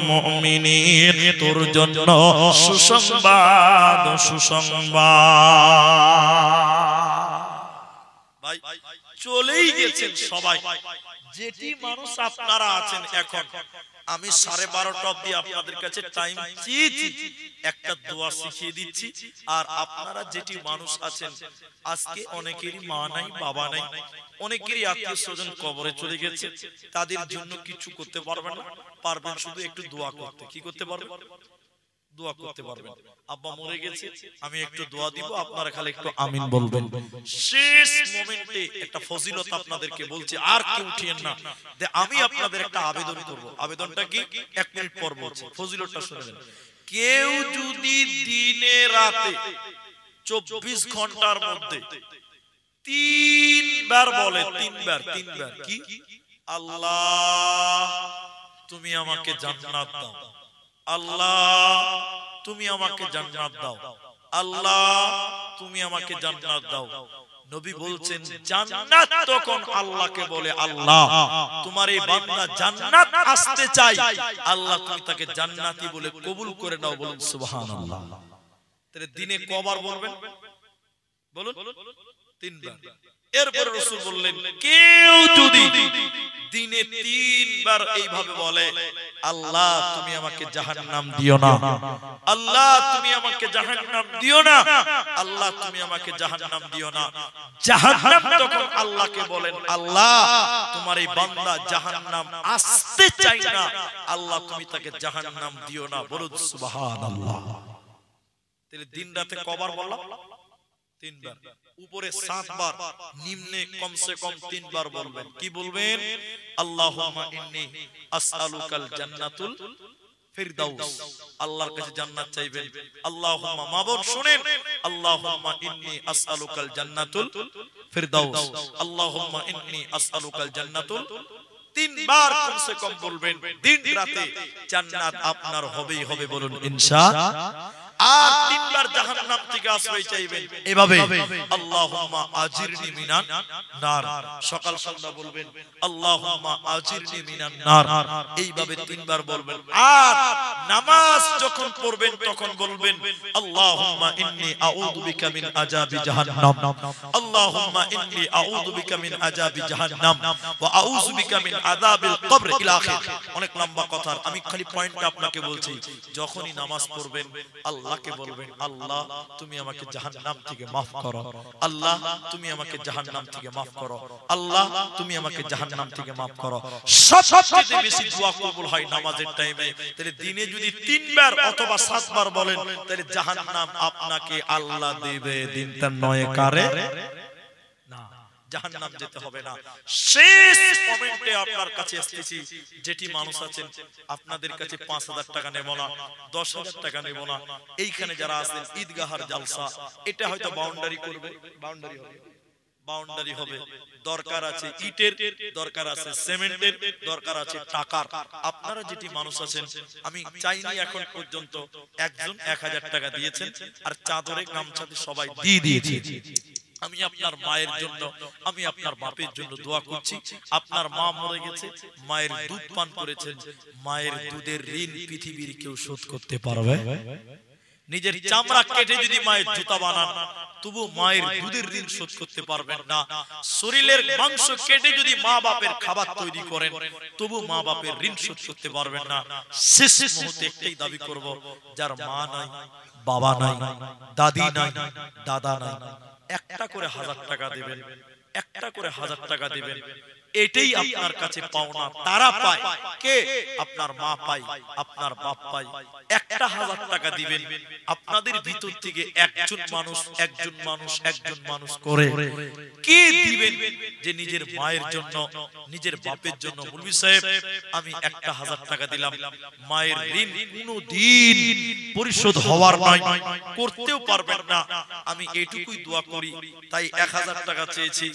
মুমিনিন, তোর জন্য সুসংবাদ, সুসংবাদ। ভাই চলেই গেছেন সবাই, যেটি মানুষ আপনারা আছেন এখন, আমি 12:30 অবধি আপনাদের কাছে টাইম চেয়েছি, একটা দোয়া শিখিয়ে দিচ্ছি। আর আপনারা যেটি মানুষ আছেন, আজকে অনেকেরই মা নাই, বাবা নাই, অনেকেরই আত্মীয় স্বজন কবরে চলে গেছে, তাদের জন্য কিছু করতে পারবেন না, পারবেন শুধু একটু দোয়া করতে। কি করতে পারবেন? দোয়া করতে পারবেন। আব্বা মরে গেছে, আমি একটু দোয়া দিব, আপনারা খালি একটু আমিন বলবেন। শেষ মোমেন্টে একটা ফজিলত আপনাদেরকে বলছি, আর কেউ উঠিয়েন না, যে আমি আপনাদের একটা আবেদন করব। আবেদনটা কি? 1 মিনিট পর বলছি, ফজিলতটা শুনবেন। কেউ যদি দিনে রাতে 24 ঘন্টার মধ্যে 3 বার বলে, 3 বার কি? আল্লাহ তুমি আমাকে জান্নাত দাও, আল্লাহ তুমি আমাকে জান্নাত দাও, আল্লাহ তুমি আমাকে জান্নাত দাও। নবী বলছেন জান্নাত তখন আল্লাহকে বলে, আল্লাহ তোমার এই বান্দা জান্নাত আসতে চাই, আল্লাহ তুমি তাকে জান্নাতি বলে কবুল করে নাও। বলুন সুবহানাল্লাহ। তাহলে দিনে কবার বলবেন? বলুন 3 বার। এরপর রাসূল বললেন কেউ যদি দিনে 3 বার এইভাবে বলে, আল্লাহ তুমি আমাকে জাহান্নাম দিও না, আল্লাহ তুমি আমাকে জাহান্নাম দিও না, আল্লাহ তুমি আমাকে জাহান্নাম দিও না, জাহান্নাম তখন আল্লাহকে বলেন, আল্লাহ তোমার এই বান্দা জাহান্নাম আসতে চাই না, আল্লাহ তুমি তাকে জাহান্নাম দিও না। বলুন সুবহানাল্লাহ। তাহলে দিন রাতে কবার বললাম? তিনবার, উপরে 7 বার, নিম্নে কমসে কম 3 বার বলবেন। কি বলবেন? আল্লাহুম্মা ইন্নী আসআলুকাল জান্নাতুল ফিরদাউস, আল্লাহর কাছে জান্নাত চাইবেন। আল্লাহুম্মা, মাবুদ শুনেন, আল্লাহুম্মা ইন্নী আসআলুকাল জান্নাতুল ফিরদাউস, আল্লাহুম্মা ইন্নী আসআলুকাল জান্নাতুল, 3 বার কমসে কম বলবেন। দিন রাতে জান্নাত আপনার হবেই হবে, বলুন ইনশাআল্লাহ। আর 3 বার জাহান্নাম থেকে আশ্রয় চাইবেন এভাবে, আল্লাহুম্মা আজিরনি মিনান নার, সকাল সন্ধ্যা বলবেন আল্লাহুম্মা আজিরনি মিনান নার, এইভাবে 3 বার বলবেন। আর নামাজ যখন পড়বেন তখন বলবেন আল্লাহুম্মা ইন্নী আউযু বিকা মিন আযাবি জাহান্নাম, আল্লাহুম্মা ইন্নী আউযু বিকা মিন আযাবি জাহান্নাম ওয়া আউযু বিকা মিন আযাবিল কবর ইলা আখির। অনেক লম্বা কথা, আমি খালি পয়েন্টটা আপনাকে বলছি। যখনই নামাজ পড়বেন আল্লাহকে বলবেন, আল্লাহ তুমি আমাকে জাহান্নাম থেকে মাফ করো, আল্লাহ তুমি আমাকে জাহান্নাম থেকে মাফ করো, আল্লাহ তুমি আমাকে জাহান্নাম থেকে মাফ করো। সবচেয়ে বেশি দোয়া কবুল হয় নামাজের টাইমে। তাহলে দিনে যদি 3 বার অথবা 7 বার বলেন, তাহলে জাহান্নাম আপনাকে আল্লাহ দেবে, দিনটা নয় কারে না, জাহান্নাম যেতে হবে না। শেষ কমেন্টে আপনার কাছে আসতেছি, যেটি মানুষ আছেন আপনাদের কাছে 5000 টাকা নেব না, 10000 টাকা নেব না। এইখানে যারা আছেন ঈদগাহার জালসা, এটা হয়তো বাউন্ডারি করবে, বাউন্ডারি হবে, দরকার আছে ইটের, দরকার আছে সিমেন্টের, দরকার আছে টাকার। আপনারা যেটি মানুষ আছেন, আমি চাইনি এখন পর্যন্ত একজন 1000 টাকা দিয়েছেন, আর চাদরে গামছাতে সবাই দিয়ে দিয়েছে। আমি আপনার মায়ের জন্য, আমি আপনার বাপের জন্য দোয়া করছি। আপনার মা মরে গেছে, মায়ের দুধ পান করেছেন, মায়ের দুধের ঋণ পৃথিবীর কেউ শোধ করতে পারবে? নিজের চামড়া কেটে যদি মায়ের জুতা বানান, তবু মায়ের দুধের ঋণ শোধ করতে পারবেন না। শরীরের মাংস কেটে যদি মা বাপের খাবার তৈরি করেন, তবু মা বাপের ঋণ শোধ করতে পারবেন না। শেষ মুহূর্তে একটাই দাবি করব, যার মা নাই, বাবা নাই, দাদি নাই, দাদা নাই, একটা করে 1000 টাকা দিবেন, একটা করে 1000 টাকা দিবেন। এটাই আপনার কাছে পাওনা। তারা পায় কে? আপনার মা পায়, আপনার বাপ পায়। একটা 1000 টাকা দিবেন। আপনাদের ভিতর থেকে একজন মানুষ, একজন মানুষ, একজন মানুষ করে কে দিবেন যে নিজের মায়ের জন্য, নিজের বাপের জন্য, মুলবি সাহেব আমি একটা 1000 টাকা দিলাম, মায়ের ঋণ কোনদিন পরিশোধ হওয়ার নয়, করতেও পারবেন না, আমি এটুকুই দোয়া করি, তাই 1000 টাকা চেয়েছি।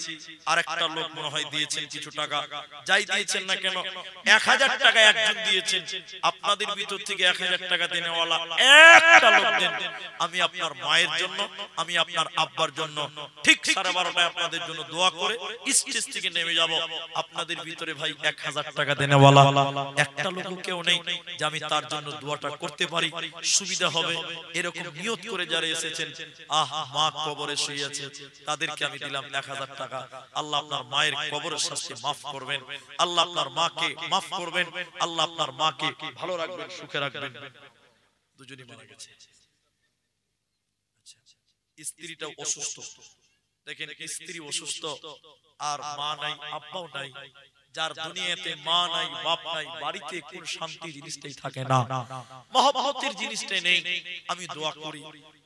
আরেকটা লোক মনে হয় দিয়েছেন কিছু টাকা, যাই দিয়েছেন না কেন, 1000 টাকা একজন দিয়েছেন। আপনাদের ভিতর থেকে 1000 টাকা দেনেওয়ালা একটা লোক দেন। আমি আপনার মায়ের জন্য, আমি আপনার আব্বার জন্য ঠিক 12:30টায় আপনাদের জন্য দোয়া করে স্টেজ থেকে নেমে যাব। আপনাদের ভিতরে ভাই 1000 টাকা দেনেওয়ালা একটা লোক কেউ নেই যে আমি তার জন্য দোয়াটা করতে পারি, সুবিধা হবে, এরকম নিয়ত করে যারা এসেছেন, মা কবরে শুয়ে আছে, তাদেরকে আমি দিলাম 1000 টাকা। আল্লাহ আপনার মায়ের কবরের শাস্তি মাফ করবেন, আল্লাহ আপনার মাকে মাফ করবেন, আল্লাহ আপনার মাকে ভালো রাখবেন, সুখে রাখবেন। দুজনই মারা গেছে। স্ত্রীটাও অসুস্থ, দেখেন স্ত্রী অসুস্থ আর মা নাই, আব্বাও নাই। যার দুনিয়াতে মা নাই, বাপ নাই, বাড়িতে কোন শান্তি জিনিসটাই থাকে না, মহব্বতের জিনিসটাই নেই। আমি দোয়া করি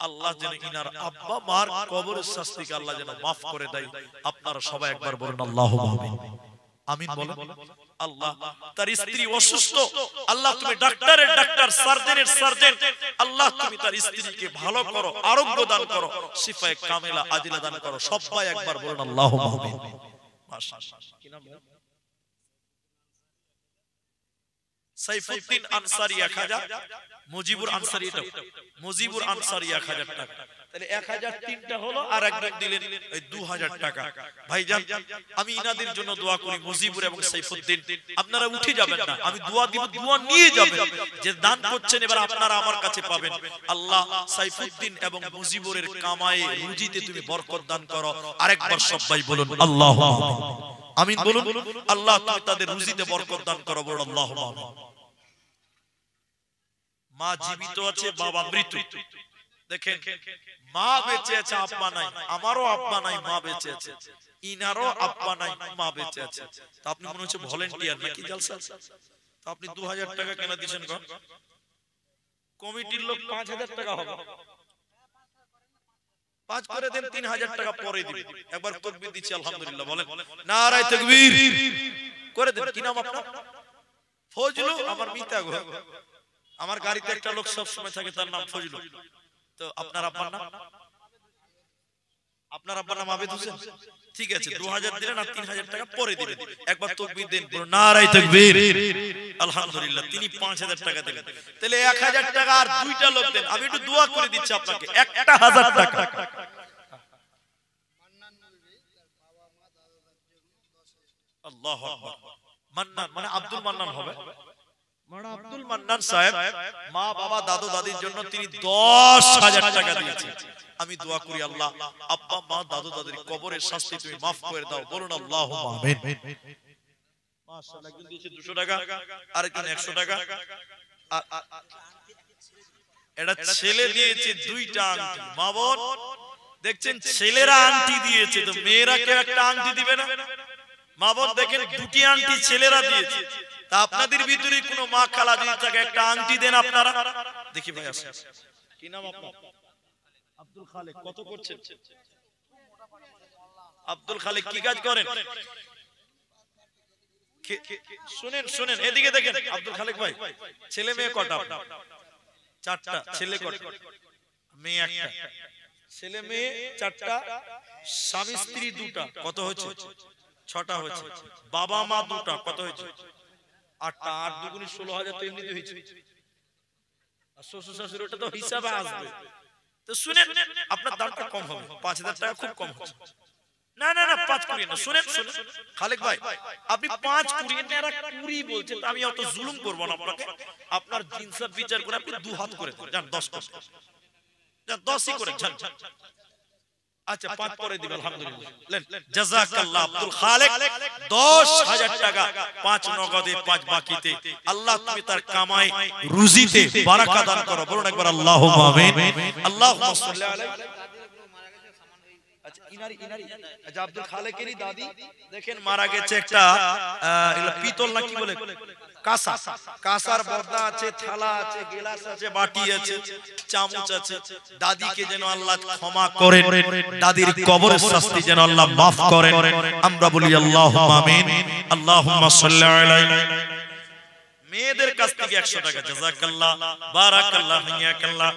আল্লাহ যেন ইনার আব্বা মার কবরের শাস্তিকে আল্লাহ যেন মাফ করে দেয়। আপনারা সবাই একবার বলুন আল্লাহুম্মা আমিন। আমিন বলেন। আল্লাহ তার স্ত্রী অসুস্থ, আল্লাহ তুমি ডাক্তারের ডাক্তার, সার্জনের সার্জন, আল্লাহ তুমি তার স্ত্রীকে ভালো করো, আরোগ্য দান করো, শিফায়ে কামিলা আজিলা দান করো। সবাই একবার বলুন আল্লাহুম্মা আমিন। মাশাআল্লাহ। কি নাম? সাইফুদ্দিন আনসারী 1000, মুজিবুর আনসারী, এটা মুজিবুর আনসারী 1000 টাকা। তাহলে 1003টা হলো, আর একজন দিলেন 2000 টাকা। ভাইজান আমি ইনাদের জন্য দোয়া করি, মুজিবুর এবং সাইফুদ্দিন। আপনারা উঠে যাবেন না, আমি দোয়া দিব, দোয়া নিয়ে যাবেন। যে দান করছেন এবার আপনারা আমার কাছে পাবেন। আল্লাহ সাইফুদ্দিন এবং মুজিবুরের কামায়ে রুজিতে তুমি বরকত দান করো। আরেকবার সবাই বলুন আল্লাহুম্মা আমিন বলুন। আল্লাহ তুমি তাদের রুজিতে বরকত দান করো, বলুন আল্লাহুম্মা আমিন। মা জীবিত আছে, বাবা মৃত। দেখেন মা বেঁচে আছে, আব্বা নাই। আমারও আব্বা নাই, মা বেঁচে আছে। ইনারও আব্বা নাই, মা বেঁচে আছে। তো আপনি মনে হচ্ছে ভলেন্টিয়ার নাকি জালসা? তো আপনি 2000 টাকা কেন দিয়েছেন? কমিটির লোক 5000 টাকা হবে। 5 করে দেন 3000 টাকা পরে দিবেন। একবার তাকবীর দিচ্ছি আলহামদুলিল্লাহ বলেন নারায়ে তাকবীর করে দেন। কি নাম আপনার? ফজলু। আমার মিতা গো, আমার গাড়িতে একটা লোক সব সময় থাকে তার নাম ফজলু। তো আপনার আব্বার নাম? আপনার আব্বার নাম আবেদ হোসেন। ঠিক আছে 2000 দিলেন আর 3000 টাকা পরে দিবেন। একবার তাকবীর দেন নারায়ে তাকবীর আলহামদুলিল্লাহ। তিনি 5000 টাকা দিলেন। তাহলে 1000 টাকা আর দুইটা লোক দেন। আমি একটু দোয়া করে দিচ্ছি আপনাকে 1000 টাকা। আল্লাহু আকবার। মান্নান মানে আব্দুল মান্নান হবে। মানে আব্দুল মান্নান সাহেব মা বাবা দাদু দাদির জন্য তিনি 10000 টাকা দিয়েছেন। আমি দোয়া করি আল্লাহ আব্বা মা দাদু দাদির কবরের শাস্তি তুমি maaf করে দাও। বলুন আল্লাহুম্মা আমিন। মাশাআল্লাহ। একজন দিয়েছে 200 টাকা, আরেকজন 100 টাকা। এটা ছেলে দিয়েছে দুইটা আংটি। মা বোন দেখছেন ছেলেরা আংটি দিয়েছে, তো মেয়েরা কেউ একটা আংটি দিবে না? মা বোন দেখেন দুটি আংটি ছেলেরা দিয়েছে। তা আপনাদের ভিতরে কোনো মা খালা যদি থাকে একটা আংটি দেন আপনারা। দেখি ভাই আসেন। কি নাম আপনার? আব্দুল খালেক। কত করছেন? আব্দুল খালেক কি কাজ করেন? শুনেন শুনেন এদিকে দেখেন আব্দুল খালেক ভাই, ছেলে মেয়ে কটা আপনার? 4টা। ছেলে কটা? মেয়ে একটা। ছেলে মেয়ে 4টা, স্বামী স্ত্রী 2টা। কত হয়েছে? 6টা হয়েছে। বাবা মা 2টা। কত হয়েছে? 8টা। 8 দুগুণে 16000 তো এমনিতে হয়েছে। আর শ্বশুর শাশুড়ি ওটা তো হিসাবে আসবে। তো শুনেন আপনার দামটা কম হবে। 5000 টাকা খুব কম হচ্ছে। না না না 5 কুড়ি না। শুনেন শুনেন খালেক ভাই, আপনি 5 কুড়ি না, এরা 20 বলছেন। আমি অত জুলুম করব না আপনাকে। আপনার ইনসাফ বিচার করে আপনি 2 হাত করে দেন। যান 10 করে যান, 10ই করে যান। আচ্ছা 5 পরে দিবেন আলহামদুলিল্লাহ। লেন জাযাকাল্লাহ আব্দুল খালেক 10000 টাকা 5 নগদে 5 বাকিতে। আল্লাহ তুমি তার কামাই রুজিতে বারাকা দান করো। বলুন একবার আল্লাহুম্মা আমিন। আল্লাহুম্মা সাল্লি আলাইহি। আচ্ছা ইনারি আচ্ছা আব্দুল খালেকেরই দাদি দেখেন মারা গেছে। একটা এগুলা পিতল না কি বলে কাঁসা, কাঁসার বর্দা আছে, থালা আছে, গ্লাস আছে, বাটি আছে, চামচ আছে। দাদিকে যেন আল্লাহ ক্ষমা করেন, দাদির কবরের শাস্তি যেন আল্লাহ maaf করেন। আমরা বলি আল্লাহুম্মা আমিন। আল্লাহুম্মা সাল্লি আলাইহি। মেয়েদের কাছ থেকে 100 টাকা। জাযাকাল্লাহ বারাকাল্লাহ হিয়াকাল্লাহ।